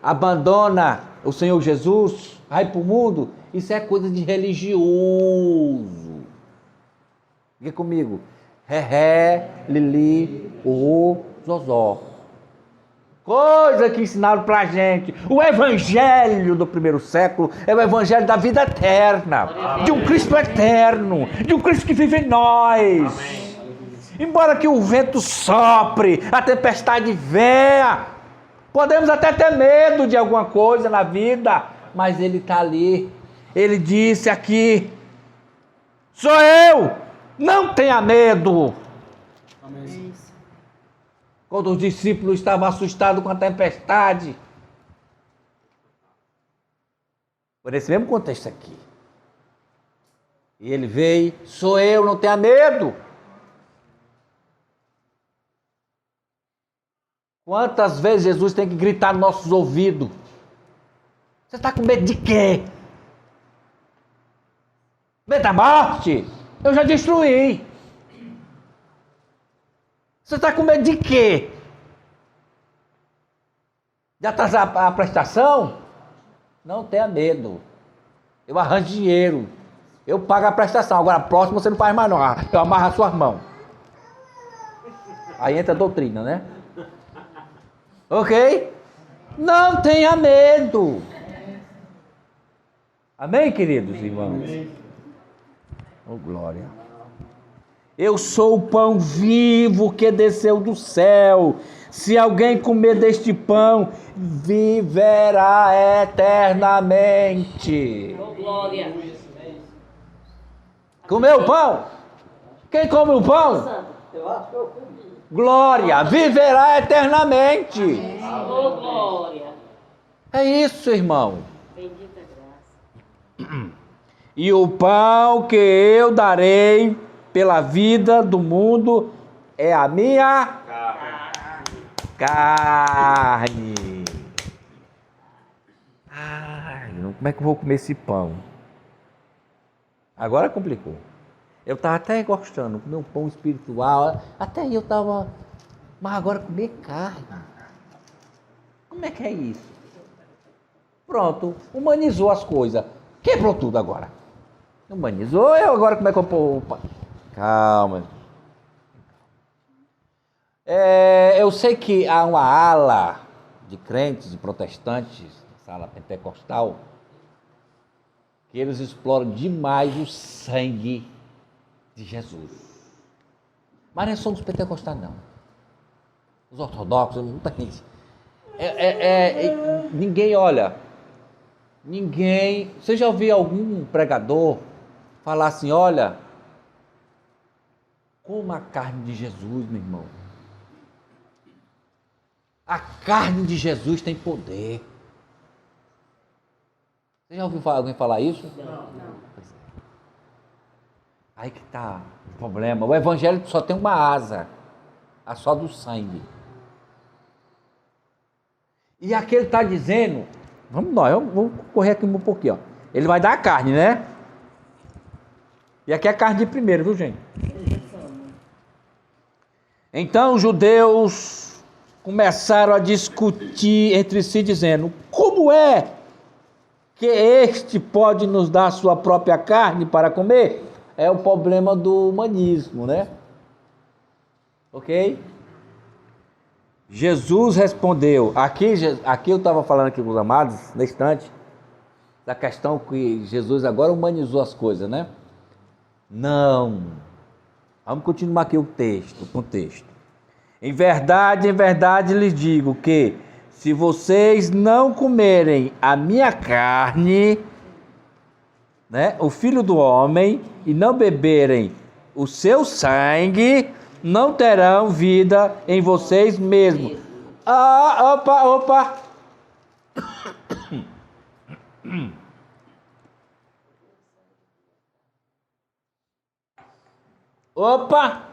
abandona o Senhor Jesus, vai para o mundo, isso é coisa de religioso. Diga comigo. Ré, Lili, o Zozó. Coisa que ensinaram pra gente. O evangelho do primeiro século é o evangelho da vida eterna, de um Cristo eterno, de um Cristo que vive em nós. Amém. Embora que o vento sopre, a tempestade venha, podemos até ter medo de alguma coisa na vida, mas ele está ali. Ele disse aqui: sou eu, não tenha medo. Amém. Quando os discípulos estavam assustados com a tempestade. Por esse mesmo contexto aqui. E ele veio: sou eu, não tenha medo. Quantas vezes Jesus tem que gritar nos nossos ouvidos? Você está com medo de quê? Medo da morte? Eu já destruí. Você está com medo de quê? De atrasar a prestação? Não tenha medo. Eu arranjo dinheiro. Eu pago a prestação. Agora a próxima você não faz mais não. Eu amarro as suas mãos. Aí entra a doutrina, né? Ok? Não tenha medo. Amém, queridos irmãos? Oh, glória. Eu sou o pão vivo que desceu do céu. Se alguém comer deste pão, viverá eternamente. Oh, glória. Comeu o pão? Quem come o pão? Eu acho que eu comi. Glória, viverá eternamente. Oh, glória. É isso, irmão. Bendita graça. E o pão que eu darei pela vida do mundo é a minha carne. Ai, como é que eu vou comer esse pão? Agora complicou. Eu estava até gostando, comer um pão espiritual, até aí eu estava, mas agora comer carne. Como é que é isso? Pronto, humanizou as coisas, quebrou tudo agora. Humanizou, eu agora como é que eu pôr? Calma. Eu sei que há uma ala de crentes e protestantes, essa ala pentecostal, que eles exploram demais o sangue de Jesus. Mas não somos pentecostais, não. Os ortodoxos, não tem isso. Ninguém olha. Ninguém. Você já ouviu algum pregador falar assim: olha, coma a carne de Jesus, meu irmão. A carne de Jesus tem poder. Você já ouviu alguém falar isso? Não. Aí que está o problema. O evangelho só tem uma asa, a só do sangue. E aqui ele está dizendo, vamos nós, vamos correr aqui um pouquinho, ó. Ele vai dar a carne, né? E aqui é a carne de primeiro, viu, gente? Então os judeus começaram a discutir entre si, dizendo: como é que este pode nos dar a sua própria carne para comer? É o problema do humanismo, né? Ok? Jesus respondeu. Aqui eu estava falando aqui com os amados, na instante, da questão que Jesus agora humanizou as coisas, né? Não. Vamos continuar aqui o contexto. Em verdade lhes digo que, se vocês não comerem a minha carne né, o Filho do Homem e não beberem o seu sangue, não terão vida em vocês mesmos. Ah, opa. Opa!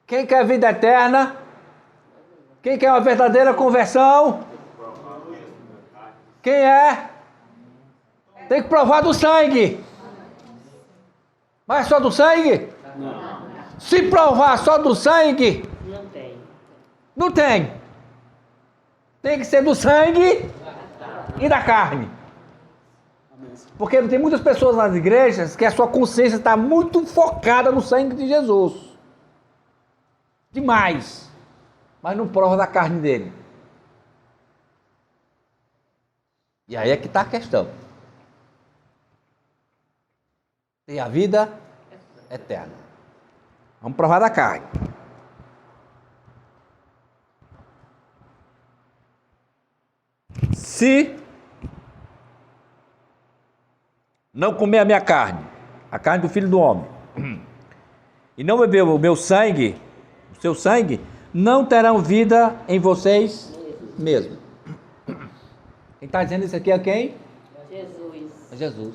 Quem quer vida eterna? Quem quer uma verdadeira conversão? Quem é? Tem que provar do sangue. Mas só do sangue? Não. Se provar só do sangue, Não tem. não tem. Tem que ser do sangue e da carne. Porque tem muitas pessoas nas igrejas que a sua consciência está muito focada no sangue de Jesus. Demais. Mas não prova da carne dele. E aí é que está a questão. Tem a vida eterna. Vamos provar da carne. Se não comer a minha carne, a carne do Filho do Homem, e não beber o meu sangue, o seu sangue, não terão vida em vocês mesmos. Quem está dizendo isso aqui é quem? Jesus. É Jesus.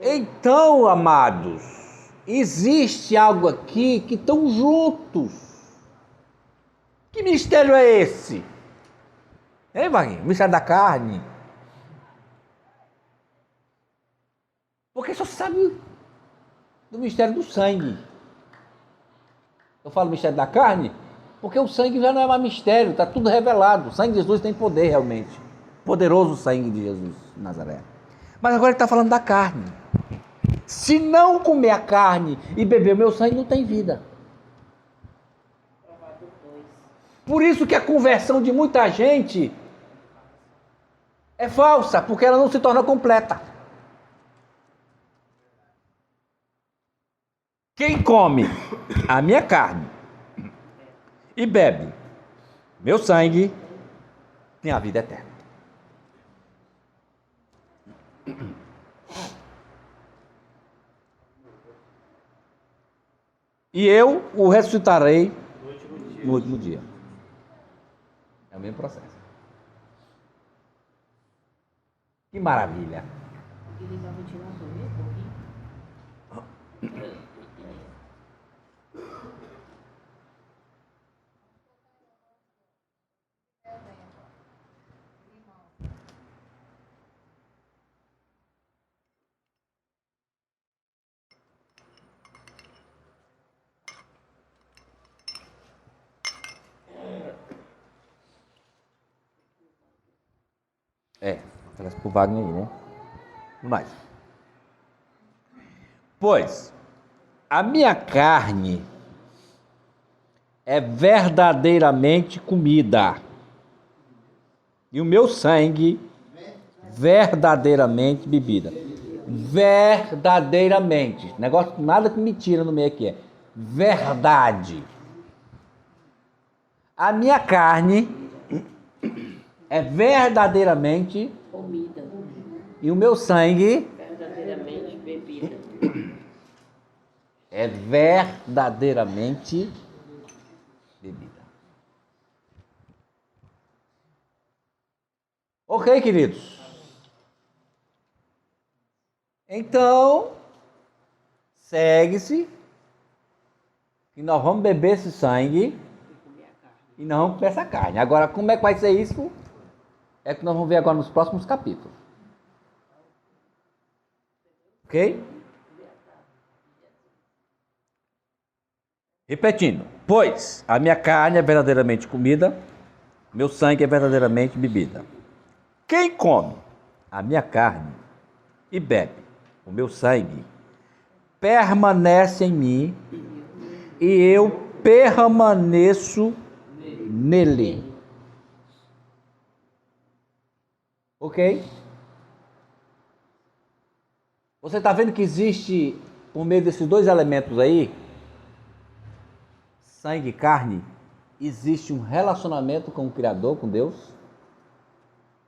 Então, amados, existe algo aqui que estão juntos. Que mistério é esse? Hein, Vaguinho? O mistério da carne. Porque só sabe do mistério do sangue. Eu falo mistério da carne porque o sangue já não é mais mistério, está tudo revelado. O sangue de Jesus tem poder realmente. Poderoso o sangue de Jesus de Nazaré. Mas agora ele está falando da carne. Se não comer a carne e beber o meu sangue, não tem vida. Por isso que a conversão de muita gente é falsa, porque ela não se torna completa. Quem come a minha carne e bebe meu sangue tem a vida eterna. E eu o ressuscitarei no último dia. É o mesmo processo. Que maravilha. Ele vai tirar Parece pro Wagner aí, né? Vamos mais. Pois, a minha carne é verdadeiramente comida. E o meu sangue verdadeiramente bebida. Verdadeiramente. Negócio, nada que mentira no meio aqui é. Verdade. A minha carne é verdadeiramente comida. e o meu sangue Verdadeiramente bebida. é verdadeiramente bebida. Ok, queridos? Então, segue-se que nós vamos beber esse sangue e nós vamos comer essa carne. Agora, como é que vai ser isso? É que nós vamos ver agora nos próximos capítulos. Ok? Repetindo. Pois a minha carne é verdadeiramente comida, meu sangue é verdadeiramente bebida. Quem come a minha carne e bebe o meu sangue, permanece em mim e eu permaneço nele. Ok? Você está vendo que existe, por meio desses dois elementos aí, sangue e carne, existe um relacionamento com o Criador, com Deus?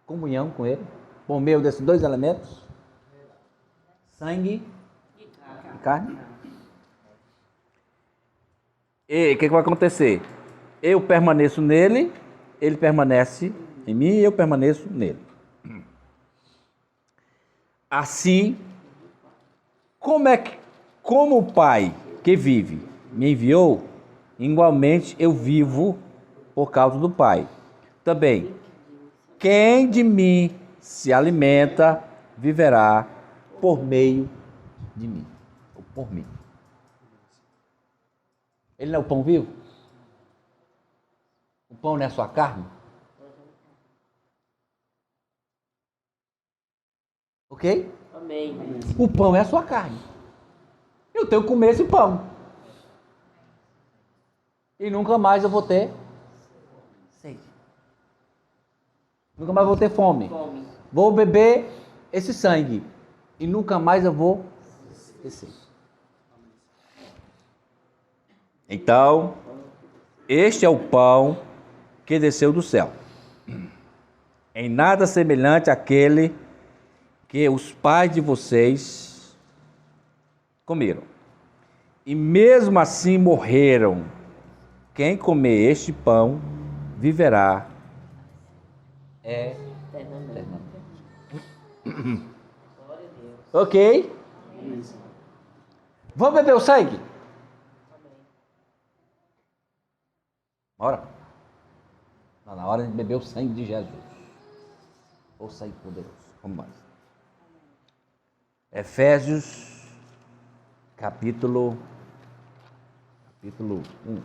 comunhão com Ele, por meio desses dois elementos, sangue e carne. E o que vai acontecer? Eu permaneço nele, ele permanece em mim e eu permaneço nele. Assim, como o Pai que vive me enviou, igualmente eu vivo por causa do Pai. Também, quem de mim se alimenta, viverá por meio de mim, ou por mim. Ele não é o pão vivo? O pão não é sua carne? Ok? Amém. O pão é a sua carne. Eu tenho que comer esse pão. E nunca mais eu vou ter sede. Nunca mais vou ter fome. Vou beber esse sangue. E nunca mais eu vou ter sede. Então, este é o pão que desceu do céu. Em nada semelhante àquele que os pais de vocês comeram. E mesmo assim morreram. Quem comer este pão viverá eternamente. Ok? Vamos beber o sangue? Bora. Está na hora de beber o sangue de Jesus. O sangue poderoso. Vamos mais. Efésios, capítulo 1.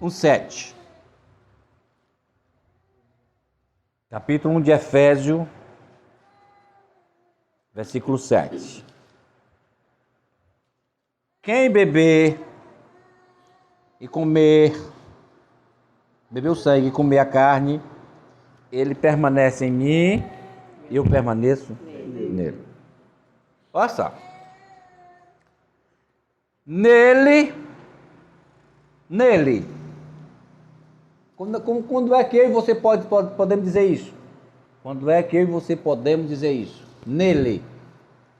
Um 7. Capítulo 1 de Efésios, versículo 7. Quem beber o sangue e comer a carne, ele permanece em mim e eu permaneço nele. Olha só. Nele. Quando é que eu e você podemos dizer isso? Quando é que eu e você podemos dizer isso? Nele.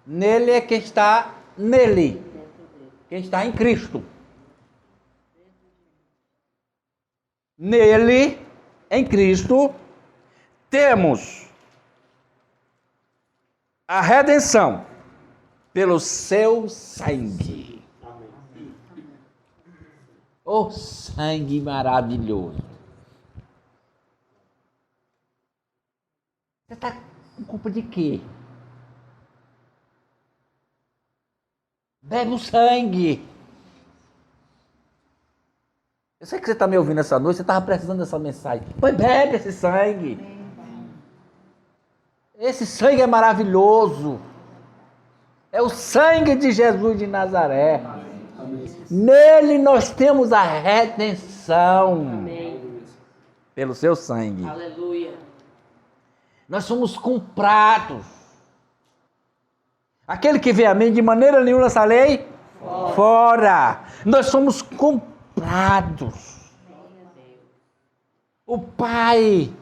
Nele é quem está nele. Quem está em Cristo. Nele, em Cristo, temos a redenção pelo seu sangue. O sangue maravilhoso. Você está com culpa de quê? Bebe o sangue. Eu sei que você está me ouvindo essa noite, você estava precisando dessa mensagem. Pois bebe esse sangue. Esse sangue é maravilhoso. É o sangue de Jesus de Nazaré. Nele nós temos a redenção. Amém. Pelo seu sangue. Aleluia. Nós somos comprados. Aquele que vê a mim, de maneira nenhuma essa lei, fora. Nós somos comprados. O Pai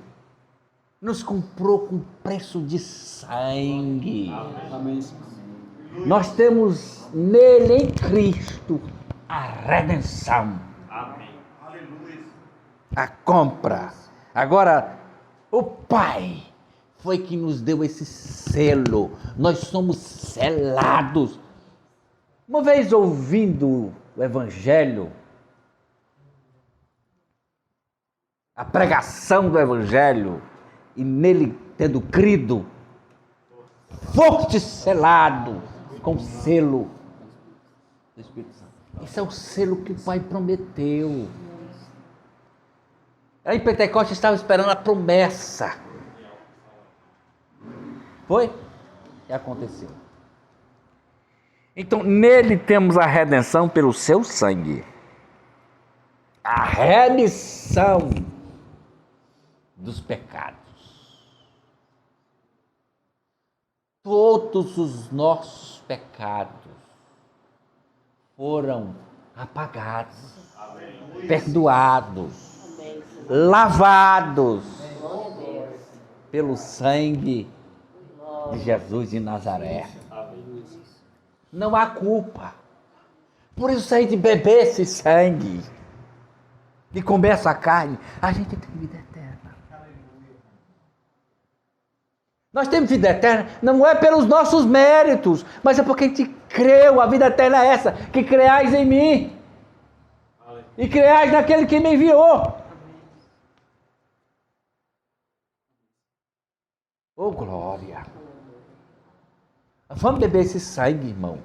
nos comprou com preço de sangue. Amém. Nós temos nele, em Cristo, a redenção. Amém. Aleluia. A compra. Agora, o Pai foi que nos deu esse selo. Nós somos selados. Uma vez ouvindo o Evangelho, a pregação do Evangelho, e nele tendo crido, foste selado com o selo do Espírito Santo. Esse é o selo que o Pai prometeu. Em Pentecostes estava esperando a promessa. Foi? E aconteceu. Então, nele temos a redenção pelo seu sangue. A remissão dos pecados. Todos os nossos pecados foram apagados, perdoados, lavados pelo sangue de Jesus de Nazaré. Não há culpa. Por isso, se a gente beber esse sangue e comer essa carne, a gente tem vida eterna. Nós temos vida eterna, não é pelos nossos méritos, mas é porque a gente creu. A vida eterna é essa, que creais em mim e creais naquele que me enviou. Oh, glória! Vamos beber esse sangue, irmão.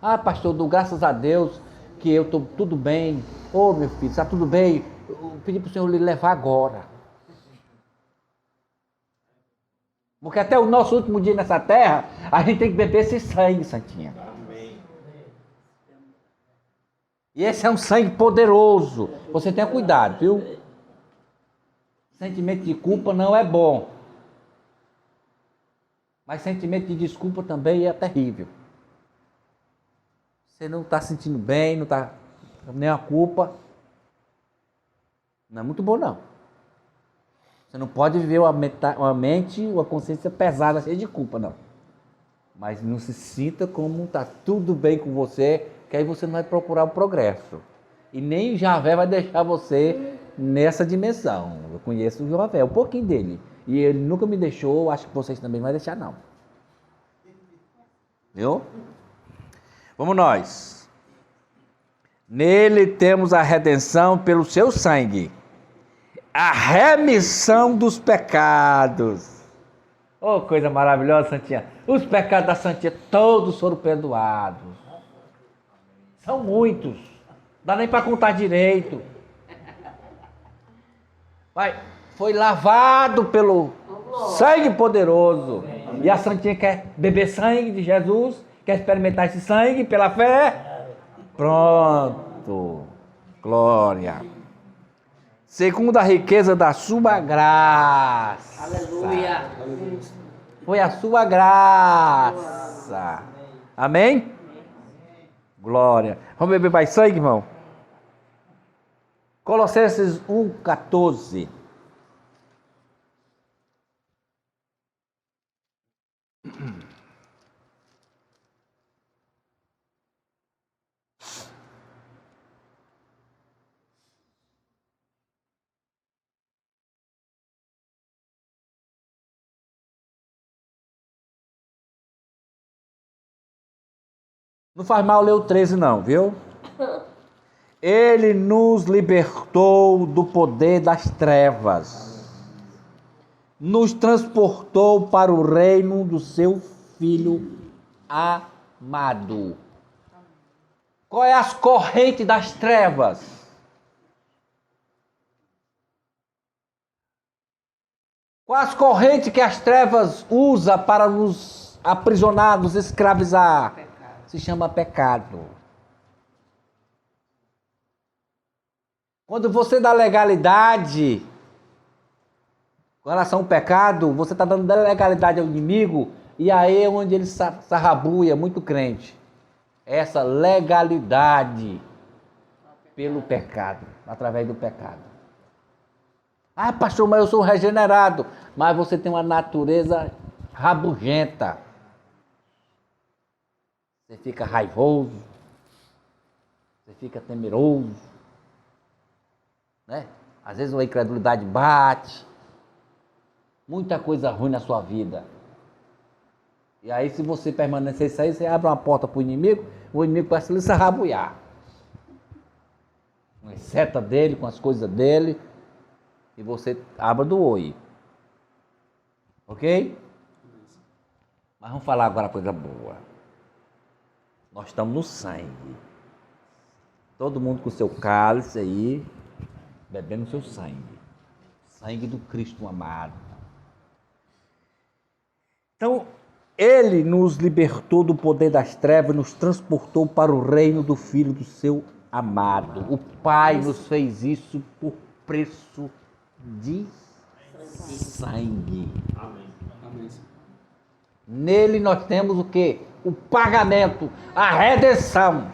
Ah, pastor, dou graças a Deus que eu estou tudo bem. Oh, meu filho, está tudo bem? Eu pedi para o Senhor lhe levar agora. Porque até o nosso último dia nessa terra, a gente tem que beber esse sangue, Santinha. Amém. E esse é um sangue poderoso. Você tenha cuidado, viu? Sentimento de culpa não é bom. Mas sentimento de desculpa também é terrível. Você não está sentindo bem, não está nem a culpa. Não é muito bom, não. Você não pode viver uma mente, uma consciência pesada, cheia de culpa, não. Mas não se sinta como está tudo bem com você, que aí você não vai procurar o progresso. E nem Javé vai deixar você nessa dimensão. Eu conheço o Javé, um pouquinho dele. E ele nunca me deixou, acho que vocês também não vão deixar, não. Viu? Vamos nós. Nele temos a redenção pelo seu sangue. A remissão dos pecados. Oh, coisa maravilhosa, Santinha. Os pecados da Santinha todos foram perdoados. São muitos. Não dá nem para contar direito. Foi lavado pelo sangue poderoso. E a Santinha quer beber sangue de Jesus, quer experimentar esse sangue pela fé. Pronto. Glória. Segundo a riqueza da sua graça. Aleluia. Foi a sua graça. Amém? Glória. Vamos beber mais sangue, irmão? Colossenses 1,14. Não faz mal ler o 13 não, viu? Ele nos libertou do poder das trevas, nos transportou para o reino do seu Filho amado. Qual é as correntes das trevas? Quais as correntes que as trevas usam para nos aprisionar, nos escravizar? Se chama pecado. Quando você dá legalidade com relação ao pecado, você está dando legalidade ao inimigo, e aí é onde ele sarrabuia muito crente. Essa legalidade pelo pecado, através do pecado. Ah, pastor, mas eu sou regenerado. Mas você tem uma natureza rabugenta. Você fica raivoso, você fica temeroso, né? Às vezes a incredulidade bate, muita coisa ruim na sua vida. E aí, se você permanecer isso aí, você abre uma porta para o inimigo começa a lhe sarrabuiar. Com as setas dele, com as coisas dele, e você abre do olho. Ok? Mas vamos falar agora coisa boa. Nós estamos no sangue. Todo mundo com o seu cálice aí, bebendo o seu sangue. Sangue do Cristo amado. Então, Ele nos libertou do poder das trevas e nos transportou para o reino do Filho do seu amado. O Pai nos fez isso por preço de sangue. Amém. Amém. Nele nós temos o quê? O pagamento, a redenção.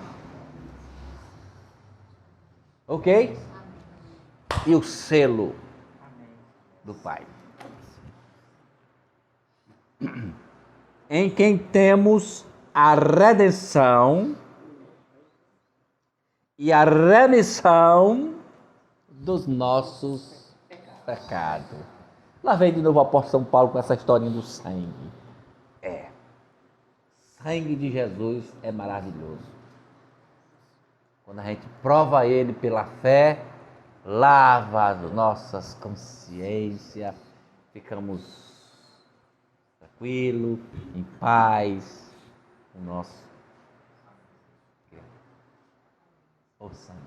Ok? E o selo do Pai. Em quem temos a redenção e a remissão dos nossos pecados. Lá vem de novo o apóstolo São Paulo com essa historinha do sangue. Sangue de Jesus é maravilhoso. Quando a gente prova ele pela fé, lava as nossas consciências, ficamos tranquilos, em paz, o nosso o sangue.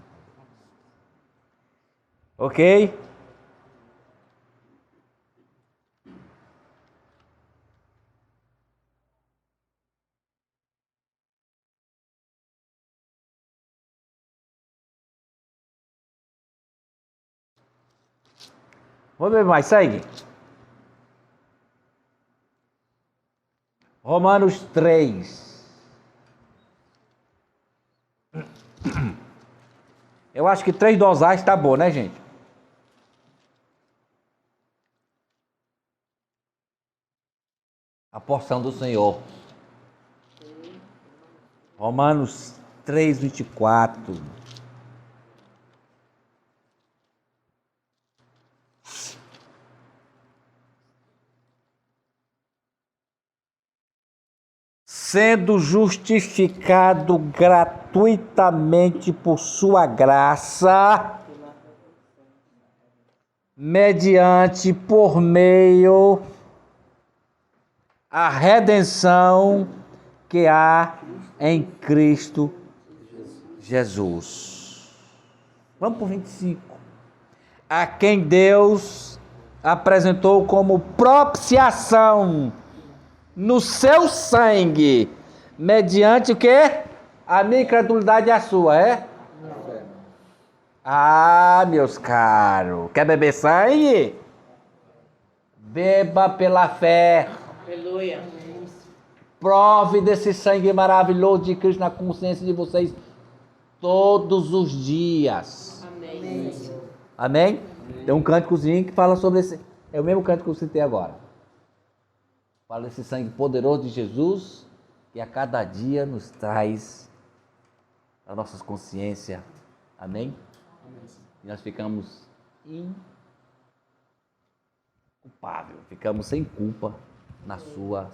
Ok? Vamos ver mais sangue? Romanos 3. Eu acho que 3 dosagens está bom, né, gente? A porção do Senhor. Romanos 3, 24. Sendo justificado gratuitamente por sua graça, mediante, por meio, a redenção que há em Cristo Jesus. Vamos para o 25. A quem Deus apresentou como propiciação no seu sangue, mediante o quê? A minha incredulidade e a sua, é? Ah, meus caros, quer beber sangue? Beba pela fé. Aleluia. Prove desse sangue maravilhoso de Cristo na consciência de vocês todos os dias. Amém. Amém? Tem um cânticozinho que fala sobre esse. É o mesmo cântico que eu citei agora. Fala desse sangue poderoso de Jesus que a cada dia nos traz a nossa consciência. Amém? E nós ficamos inculpáveis, ficamos sem culpa na sua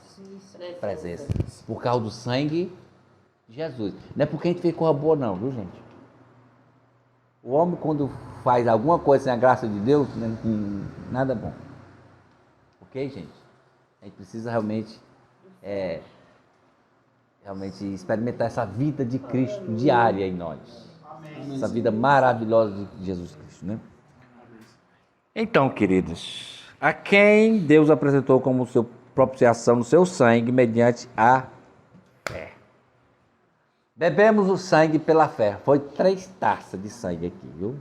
presença. Por causa do sangue de Jesus. Não é porque a gente fez coisa boa não, viu, gente? O homem quando faz alguma coisa sem a graça de Deus, nada bom. Ok, gente? A gente precisa realmente experimentar essa vida de Cristo diária em nós. Amém. Essa vida maravilhosa de Jesus Cristo, né? Então, queridos, a quem Deus apresentou como seu propiciação no seu sangue mediante a fé. Bebemos o sangue pela fé. Foi 3 taças de sangue aqui, viu?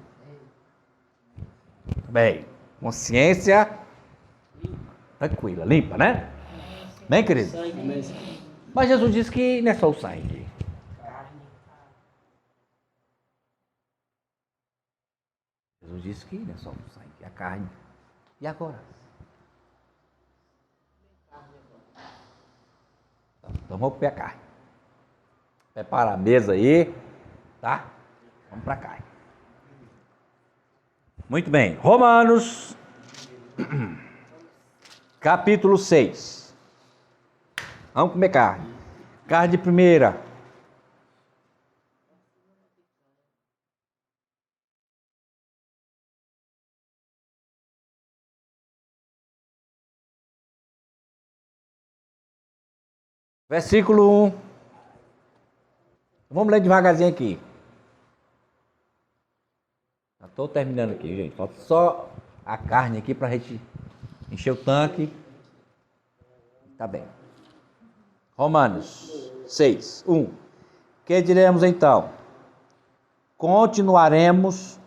Bem, consciência tranquila, limpa, né? Bem, querido? Mas Jesus disse que não é só o sangue. Jesus disse que não é só o sangue, é a carne. E agora? Então vamos comer a carne. Prepara a mesa aí, tá? Vamos pra carne. Muito bem. Romanos, capítulo 6. Vamos comer carne. Carne de primeira. Versículo 1. Vamos ler devagarzinho aqui. Já estou terminando aqui, gente. Falta só a carne aqui para a gente encher o tanque. Tá bem. Romanos 6, 1. Que diremos então? Continuaremos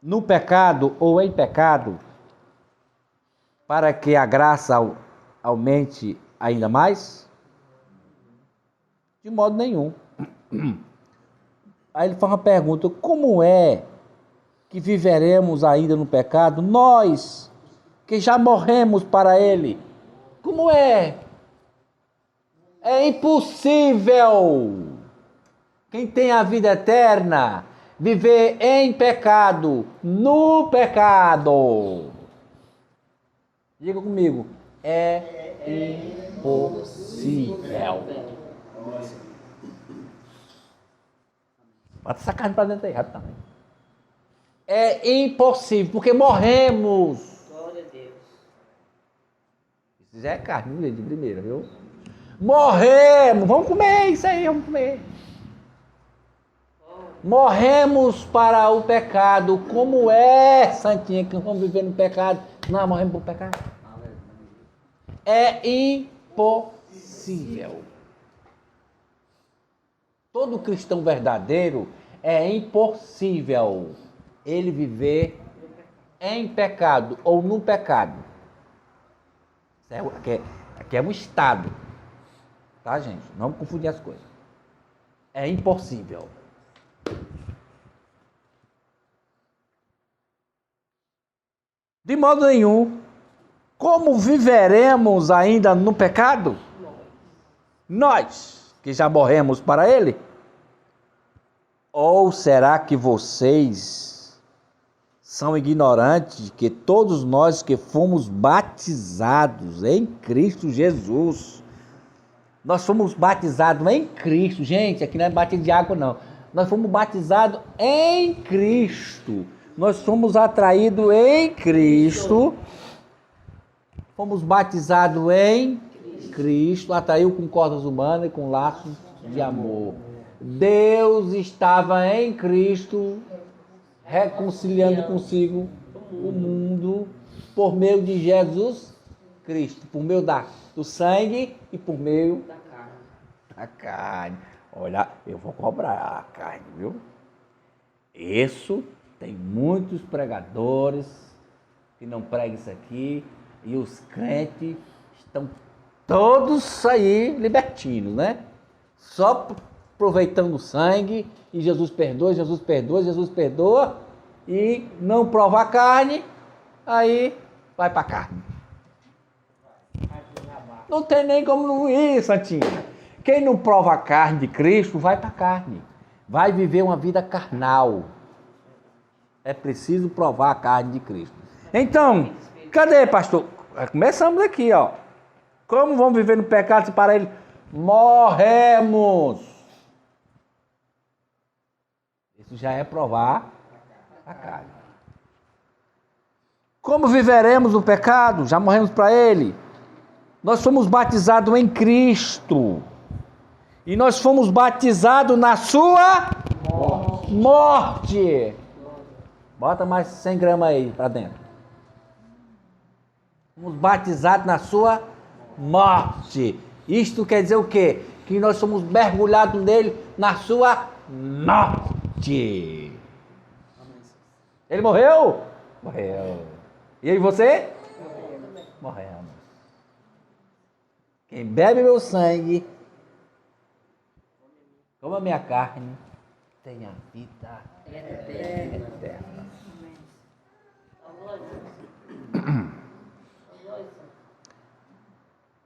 no pecado ou em pecado para que a graça aumente ainda mais? De modo nenhum. Aí ele faz uma pergunta: como é que viveremos ainda no pecado, nós que já morremos para ele? Como é? É impossível quem tem a vida eterna viver em pecado, no pecado. Diga comigo, é impossível. Bota essa carne para dentro aí, rápido também. É impossível, porque morremos. Glória a Deus. Isso já é carne de primeira, viu? Morremos, vamos comer isso aí, vamos comer. Morremos para o pecado. Como é, Santinha, que vamos viver no pecado? Não, morremos para o pecado. É impossível. Todo cristão verdadeiro é impossível ele viver em pecado ou no pecado. Aqui é um estado. Tá, gente? Não vamos confundir as coisas. É impossível. De modo nenhum. Como viveremos ainda no pecado? Nós, que já morremos para ele? Ou será que vocês são ignorantes de que todos nós que fomos batizados em Cristo Jesus, nós fomos batizados em Cristo, gente, aqui não é batismo de água não, nós fomos batizados em Cristo, nós fomos atraídos em Cristo, fomos batizados em Cristo, atraiu com cordas humanas e com laços de amor. Deus estava em Cristo, reconciliando consigo o mundo por meio de Jesus Cristo, por meio do sangue e por meio da carne. Olha, eu vou cobrar a carne, viu? Isso tem muitos pregadores que não pregam isso aqui e os crentes estão todos aí libertinos, né? Só aproveitando o sangue e Jesus perdoa, Jesus perdoa, Jesus perdoa e não prova a carne, aí vai para a carne. Não tem nem como não ir, Santinha. Quem não prova a carne de Cristo vai para a carne. Vai viver uma vida carnal. É preciso provar a carne de Cristo. Então, cadê, pastor? Começamos aqui, ó. Como vamos viver no pecado se para ele morremos? Isso já é provar a carne. Como viveremos no pecado? Já morremos para ele. Nós fomos batizados em Cristo. E nós fomos batizados na sua morte. Bota mais 100 gramas aí para dentro. Fomos batizados na sua morte. Isto quer dizer o quê? Que nós somos mergulhados nele na sua morte. Ele morreu? Morreu. E aí você? Morremos. Quem bebe meu sangue, toma minha carne, tem a vida eterna.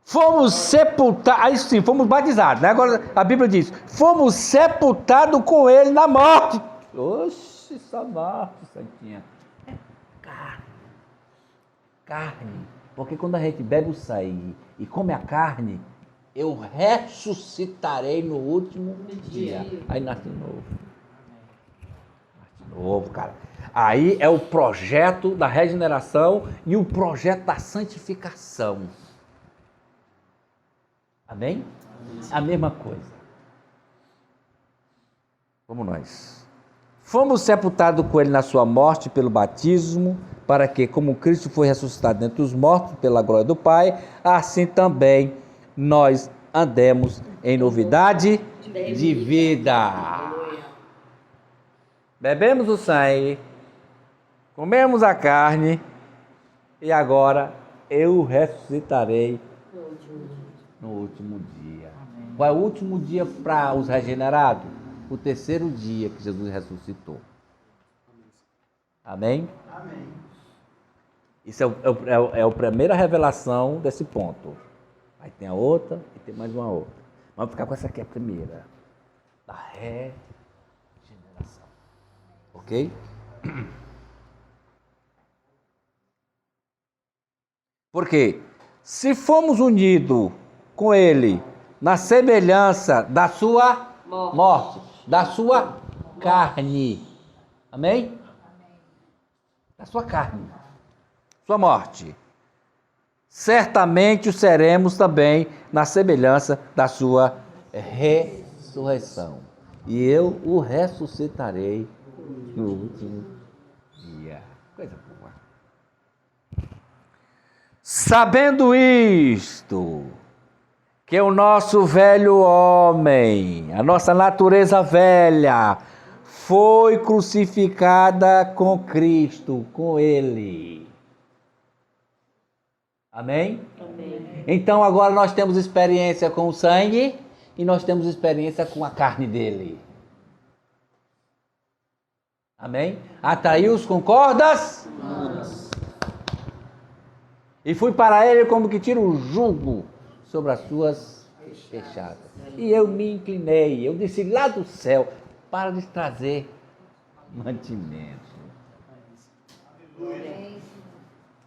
Fomos sepultados, aí sim, fomos batizados, né? Agora a Bíblia diz, fomos sepultados com ele na morte. Oxe, só morte, Santinha. É carne. Porque quando a gente bebe o sangue e come a carne, eu ressuscitarei no último dia. Aí nasce de novo. Nasce de novo, cara. Aí é o projeto da regeneração e o projeto da santificação. Amém? A mesma coisa. Vamos nós. Fomos sepultados com ele na sua morte pelo batismo, para que, como Cristo foi ressuscitado dentre os mortos pela glória do Pai, assim também nós andemos em novidade de vida. Bebemos o sangue, comemos a carne, e agora eu ressuscitarei no último dia. Qual é o último dia para os regenerados? O terceiro dia que Jesus ressuscitou. Amém? Amém. Isso é a primeira revelação desse ponto. Aí tem a outra e tem mais uma outra. Vamos ficar com essa aqui, a primeira. Da regeneração. Ok? Porque se fomos unidos com Ele na semelhança da sua morte, da sua carne. Amém? Da sua carne. Sua morte. Certamente o seremos também na semelhança da sua ressurreição. E eu o ressuscitarei no último dia. Coisa boa. Sabendo isto, que o nosso velho homem, a nossa natureza velha, foi crucificada com Cristo, com Ele. Amém? Amém. Então agora nós temos experiência com o sangue e nós temos experiência com a carne dele. Amém? Atraiu-os com cordas e fui para ele como que tira o jugo sobre as suas queixadas. E eu me inclinei, eu desci lá do céu para lhes trazer mantimento.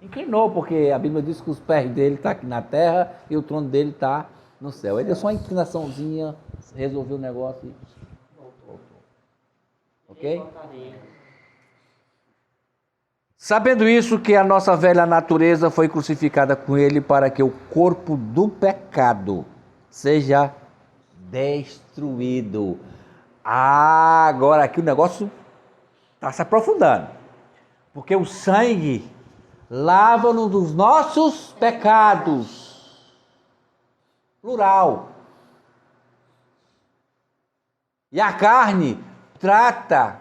Inclinou, porque a Bíblia diz que os pés dele estão aqui na terra e o trono dele está no céu. Ele deu só uma inclinaçãozinha, resolveu o negócio e voltou. Ok? Sabendo isso, que a nossa velha natureza foi crucificada com ele para que o corpo do pecado seja destruído. Agora aqui o negócio está se aprofundando. Porque o sangue lava-nos dos nossos pecados. Plural. E a carne trata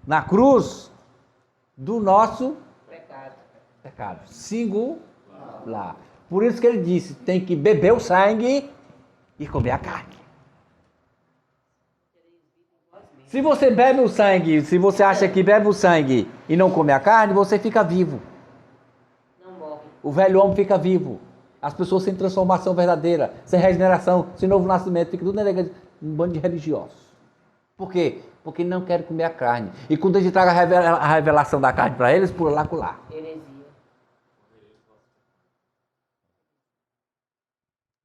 na cruz do nosso pecado. Singular. Por isso que ele disse, tem que beber o sangue e comer a carne. Se você bebe o sangue, se você acha que bebe o sangue e não come a carne, você fica vivo. Não morre. O velho homem fica vivo. As pessoas sem transformação verdadeira, sem regeneração, sem novo nascimento, fica tudo um bando de religiosos. Por quê? Porque não querem comer a carne. E quando a gente traga a revelação da carne para eles, pula lá com lá. Heresia.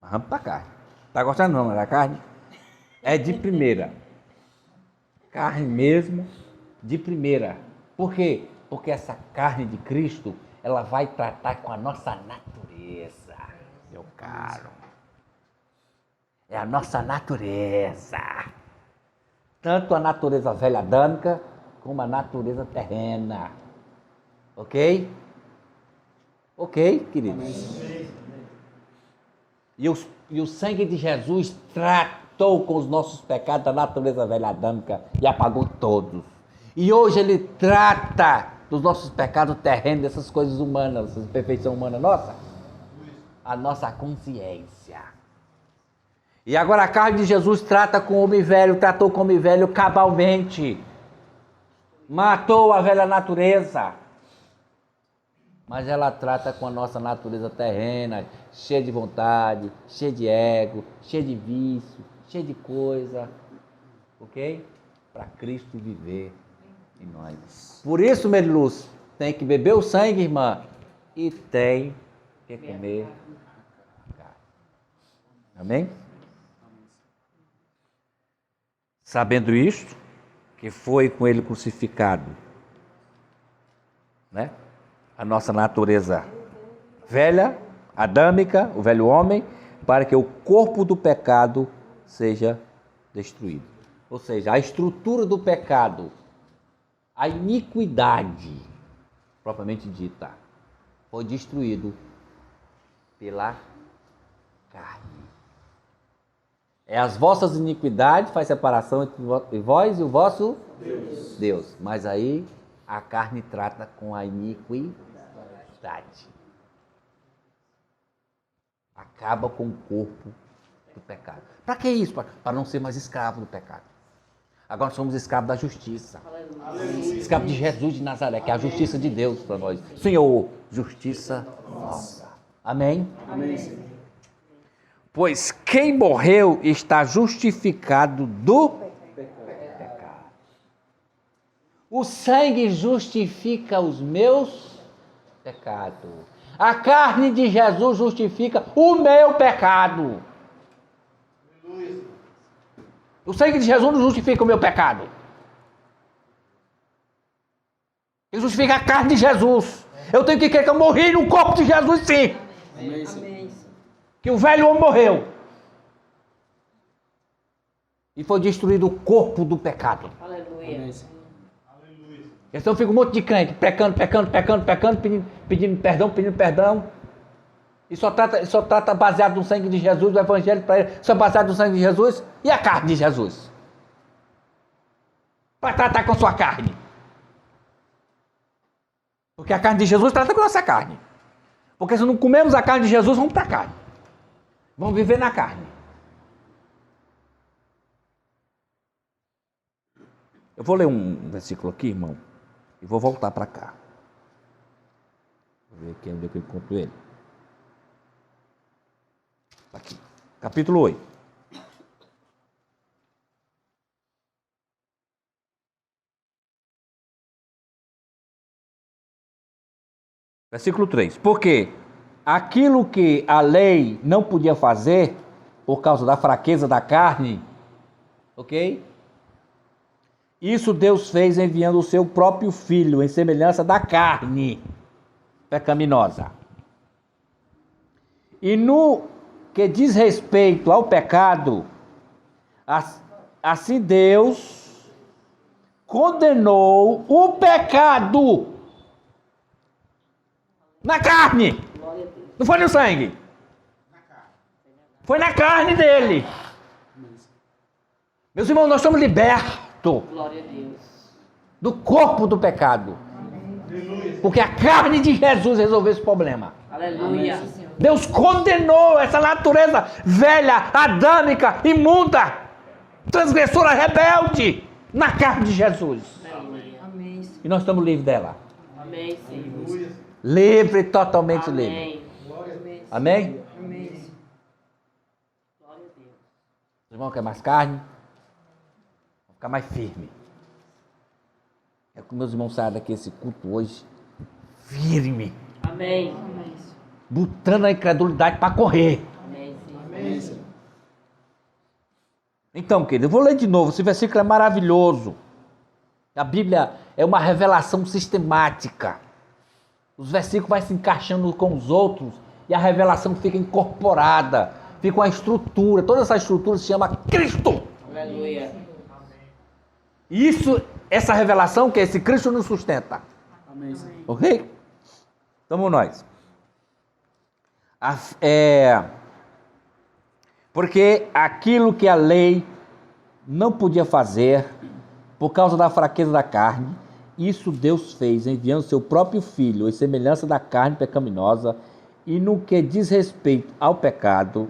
Vamos para a carne. Tá gostando não da carne? É de primeira. Carne mesmo, de primeira. Por quê? Porque essa carne de Cristo, ela vai tratar com a nossa natureza, meu caro. É a nossa natureza. Tanto a natureza velha adâmica, como a natureza terrena. Ok? Ok, queridos? E o sangue de Jesus tratou com os nossos pecados da natureza velha adâmica e apagou todos. E hoje ele trata dos nossos pecados terrenos, dessas coisas humanas, essa imperfeição humana nossa, a nossa consciência. E agora a carne de Jesus trata com o homem velho, tratou com o homem velho cabalmente. Matou a velha natureza. Mas ela trata com a nossa natureza terrena, cheia de vontade, cheia de ego, cheia de vício, cheia de coisa. Ok? Para Cristo viver em nós. Por isso, Meriluz, tem que beber o sangue, irmã, e tem que comer a carne. Amém? Sabendo isto, que foi com ele crucificado, né? A nossa natureza velha, adâmica, o velho homem, para que o corpo do pecado seja destruído. Ou seja, a estrutura do pecado, a iniquidade, propriamente dita, foi destruído pela carne. É as vossas iniquidades, faz separação entre vós e o vosso Deus. Mas aí a carne trata com a iniquidade. Acaba com o corpo do pecado. Para que isso? Para não ser mais escravo do pecado. Agora somos escravos da justiça. Escravo de Jesus de Nazaré, que é a justiça de Deus para nós. Senhor, justiça nossa. Amém? Amém. Pois quem morreu está justificado do pecado. O sangue justifica os meus pecados. A carne de Jesus justifica o meu pecado. O sangue de Jesus não justifica o meu pecado. Ele justifica a carne de Jesus. Eu tenho que crer que eu morri no corpo de Jesus, sim. Amém. Que o velho homem morreu. E foi destruído o corpo do pecado. Aleluia. Então fica um monte de crente, pecando, pedindo perdão. E só trata baseado no sangue de Jesus, o evangelho para ele, só baseado no sangue de Jesus e a carne de Jesus. Para tratar com sua carne. Porque a carne de Jesus trata com a nossa carne. Porque se não comemos a carne de Jesus, vamos para a carne. Vamos viver na carne. Eu vou ler um versículo aqui, irmão, e vou voltar para cá. Vou ver aqui onde é que eu encontro ele. Aqui, capítulo 8. Versículo 3. Porque aquilo que a lei não podia fazer, por causa da fraqueza da carne, ok? Isso Deus fez enviando o seu próprio Filho, em semelhança da carne pecaminosa. E no que diz respeito ao pecado, assim Deus condenou o pecado na carne. Não foi no sangue. Foi na carne dele. Meus irmãos, nós somos libertos Glória a Deus. do corpo do pecado. Porque a carne de Jesus resolveu esse problema. Aleluia. Deus condenou essa natureza velha, adâmica, imunda, transgressora, rebelde, na carne de Jesus. Aleluia. Amém. E nós estamos livres dela. Amém, Senhor. Livre, totalmente livre. Amém. Amém? Amém. Glória a Deus. Os irmãos querem mais carne? Vão ficar mais firme. É que meus irmãos saiam daqui esse culto hoje firme, Amém. botando a incredulidade para correr. Amém, Senhor. Então, querido, eu vou ler de novo. Esse versículo é maravilhoso. A Bíblia é uma revelação sistemática. Os versículos vão se encaixando com os outros e a revelação fica incorporada. Fica uma estrutura. Toda essa estrutura se chama Cristo. Aleluia. E essa revelação que esse Cristo nos sustenta. Amém. Ok? Vamos nós. Porque aquilo que a lei não podia fazer, por causa da fraqueza da carne, isso Deus fez, enviando seu próprio Filho, em semelhança da carne pecaminosa, e no que diz respeito ao pecado,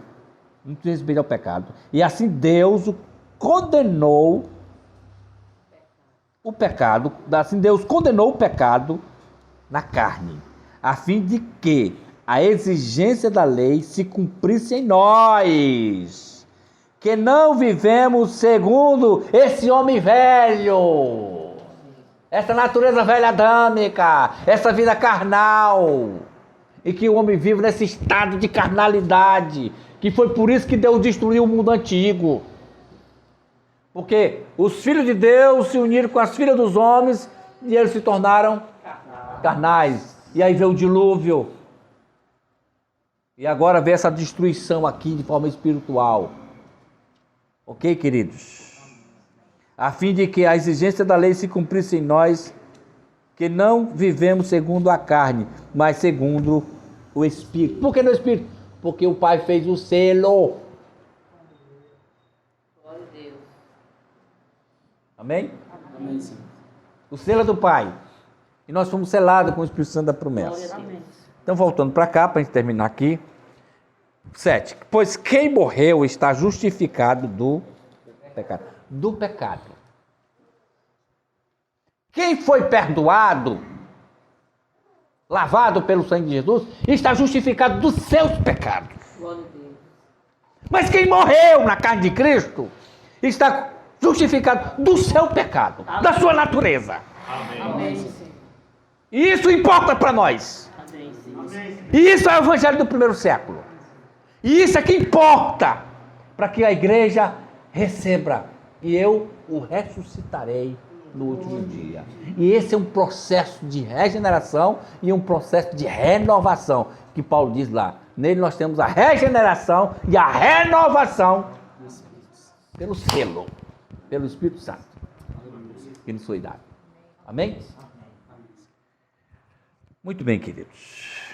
e assim Deus condenou o pecado na carne, a fim de que a exigência da lei se cumprisse em nós, que não vivemos segundo esse homem velho, essa natureza velha adâmica, essa vida carnal, e que o homem vive nesse estado de carnalidade, que foi por isso que Deus destruiu o mundo antigo. Porque os filhos de Deus se uniram com as filhas dos homens e eles se tornaram carnais. E aí veio o dilúvio. E agora vem essa destruição aqui de forma espiritual. Ok, queridos? A fim de que a exigência da lei se cumprisse em nós, que não vivemos segundo a carne, mas segundo o Espírito. Por que no Espírito? Porque o Pai fez o selo. Amém? Amém, Senhor. O selo é do Pai. E nós fomos selados com o Espírito Santo da promessa. Glória a Deus. Então, voltando para cá, para a gente terminar aqui. 7. Pois quem morreu está justificado do pecado. Do pecado. Quem foi perdoado, lavado pelo sangue de Jesus, está justificado dos seus pecados. Glória a Deus. Mas quem morreu na carne de Cristo está justificado do seu pecado, da sua natureza. Amém, Senhor. E isso importa para nós. Amém, Senhor. E isso é o evangelho do primeiro século. E isso é que importa para que a igreja receba. E eu o ressuscitarei no último dia. E esse é um processo de regeneração e um processo de renovação, que Paulo diz lá. Nele nós temos a regeneração e a renovação pelo selo, pelo Espírito Santo, que nos foi dado. Amém? Muito bem, queridos.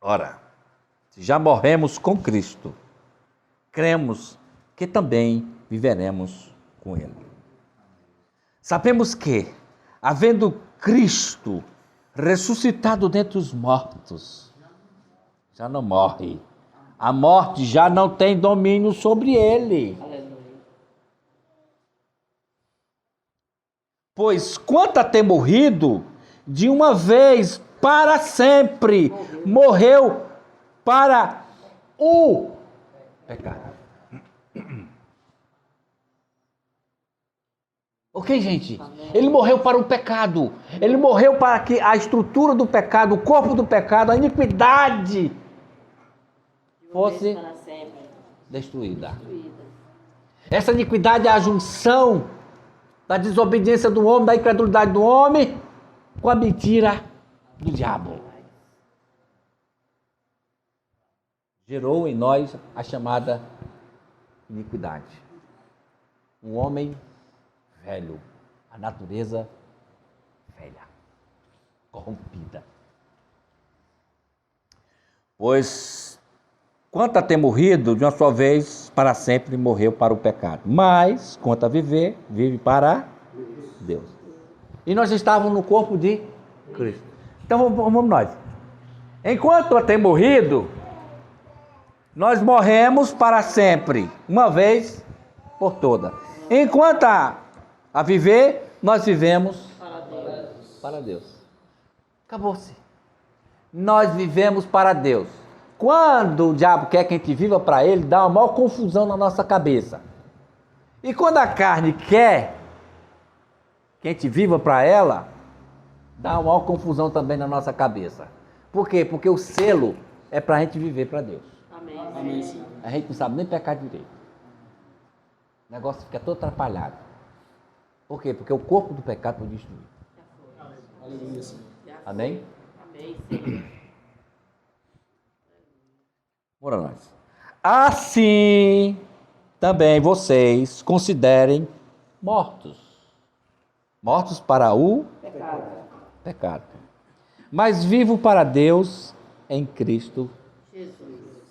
Ora, se já morremos com Cristo, cremos que também viveremos com Ele. Sabemos que, havendo Cristo ressuscitado dentre os mortos, já não morre. A morte já não tem domínio sobre ele. Aleluia. Pois quanto a ter morrido, de uma vez para sempre, morreu para o pecado. Ok, gente? Ele morreu para o pecado. Ele morreu para que a estrutura do pecado, o corpo do pecado, a iniquidade fosse Para sempre. destruída. Destruída. Essa iniquidade é a junção da desobediência do homem, da incredulidade do homem, com a mentira do diabo. Gerou em nós a chamada iniquidade. Um homem velho, a natureza velha, corrompida. Pois, quanto a ter morrido, de uma só vez, para sempre morreu para o pecado. Mas, quanto a viver, vive para Deus. E nós estávamos no corpo de Cristo. Então, vamos nós. Enquanto a ter morrido, nós morremos para sempre, uma vez por toda. Enquanto a viver, nós vivemos para Deus. Acabou-se. Nós vivemos para Deus. Quando o diabo quer que a gente viva para ele, dá uma maior confusão na nossa cabeça. E quando a carne quer que a gente viva para ela, dá uma maior confusão também na nossa cabeça. Por quê? Porque o selo é para a gente viver para Deus. Amém. Amém, Senhor. A gente não sabe nem pecar direito. O negócio fica todo atrapalhado. Por quê? Porque o corpo do pecado foi destruído. Aleluia, Senhor. Amém? Amém, Senhor. Bora nós. Assim, também vocês considerem mortos. Mortos para o pecado. Mas vivo para Deus em Cristo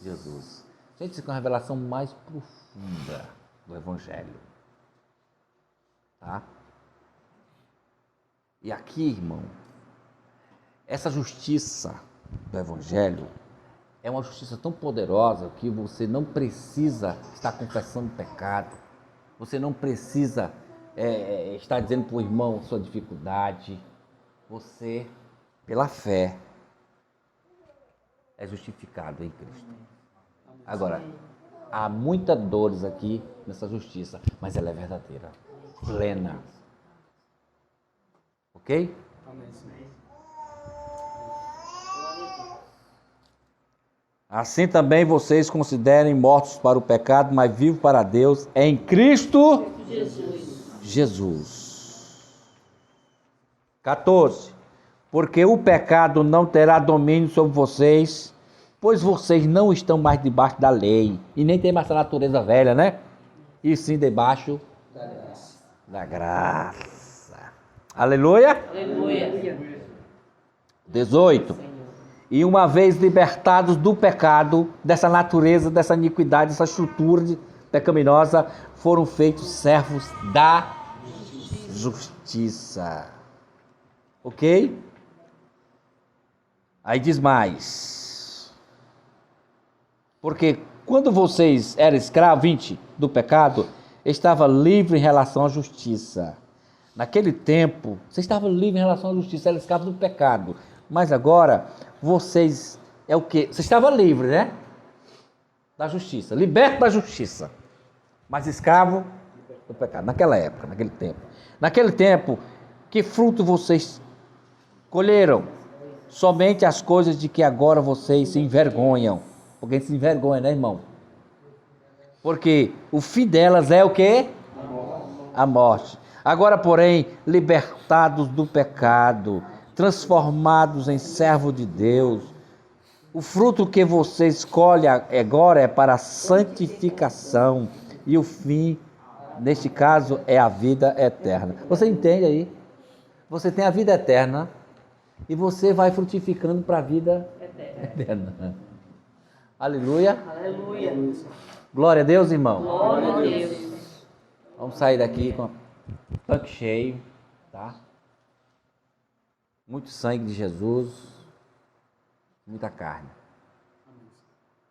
Jesus. Gente, isso é uma revelação mais profunda do Evangelho. Tá? E aqui, irmão, essa justiça do Evangelho é uma justiça tão poderosa que você não precisa estar confessando pecado. Você não precisa estar dizendo para o irmão sua dificuldade. Você, pela fé, é justificado em Cristo. Agora, há muitas dores aqui nessa justiça, mas ela é verdadeira, plena. Ok? Amém, Senhor. Assim também vocês considerem mortos para o pecado, mas vivos para Deus em Cristo Jesus. 14. Porque o pecado não terá domínio sobre vocês, pois vocês não estão mais debaixo da lei, e nem tem mais essa natureza velha, né? E sim debaixo da graça. Aleluia. Aleluia. 18. E uma vez libertados do pecado, dessa natureza, dessa iniquidade, dessa estrutura pecaminosa, foram feitos servos da justiça. Ok? Aí diz mais. Porque quando vocês eram escravos, 20, do pecado, estava livre em relação à justiça. Naquele tempo, você estava livre em relação à justiça, era escravo do pecado. Mas agora, vocês é o quê? Você estava livre, né? Da justiça, liberto da justiça. Mas escravo do pecado. Naquela época, naquele tempo. Naquele tempo, que fruto vocês colheram? Somente as coisas de que agora vocês se envergonham. Porque a gente se envergonha, né, irmão? Porque o fim delas é o quê? A morte. Agora, porém, libertados do pecado, transformados em servo de Deus, o fruto que você escolhe agora é para a santificação e o fim, neste caso, é a vida eterna. Você entende aí? Você tem a vida eterna e você vai frutificando para a vida eterna. Aleluia. Aleluia. Glória a Deus, irmão. Glória a Deus. Vamos sair daqui com o tanque cheio, tá? Muito sangue de Jesus, muita carne.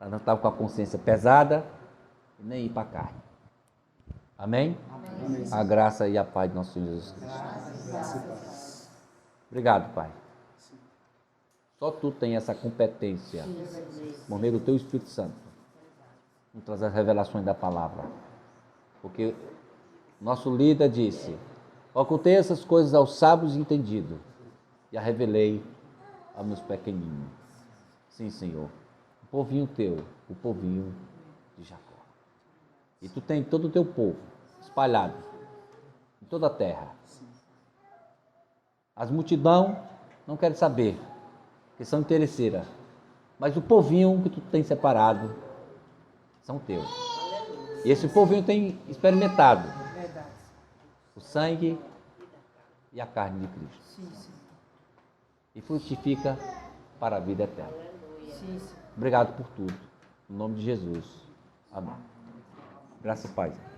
Nós não estávamos com a consciência pesada e nem ir para a carne. Amém? Amém. A graça e a paz de nosso Senhor Jesus Cristo. Obrigado, Pai. Só Tu tem essa competência, por meio do Teu Espírito Santo, em trazer as revelações da palavra. Porque nosso líder disse: ocultei essas coisas aos sábios e entendidos e a revelei aos meus pequeninos. Sim, Senhor. O povinho Teu, o povinho de Jacó. E Tu tem todo o Teu povo espalhado em toda a terra. As multidão não querem saber, que são interesseiras. Mas o povinho que Tu tem separado são Teus. E esse povinho tem experimentado o sangue e a carne de Cristo. E frutifica para a vida eterna. Obrigado por tudo. Em nome de Jesus. Amém. Graças e paz.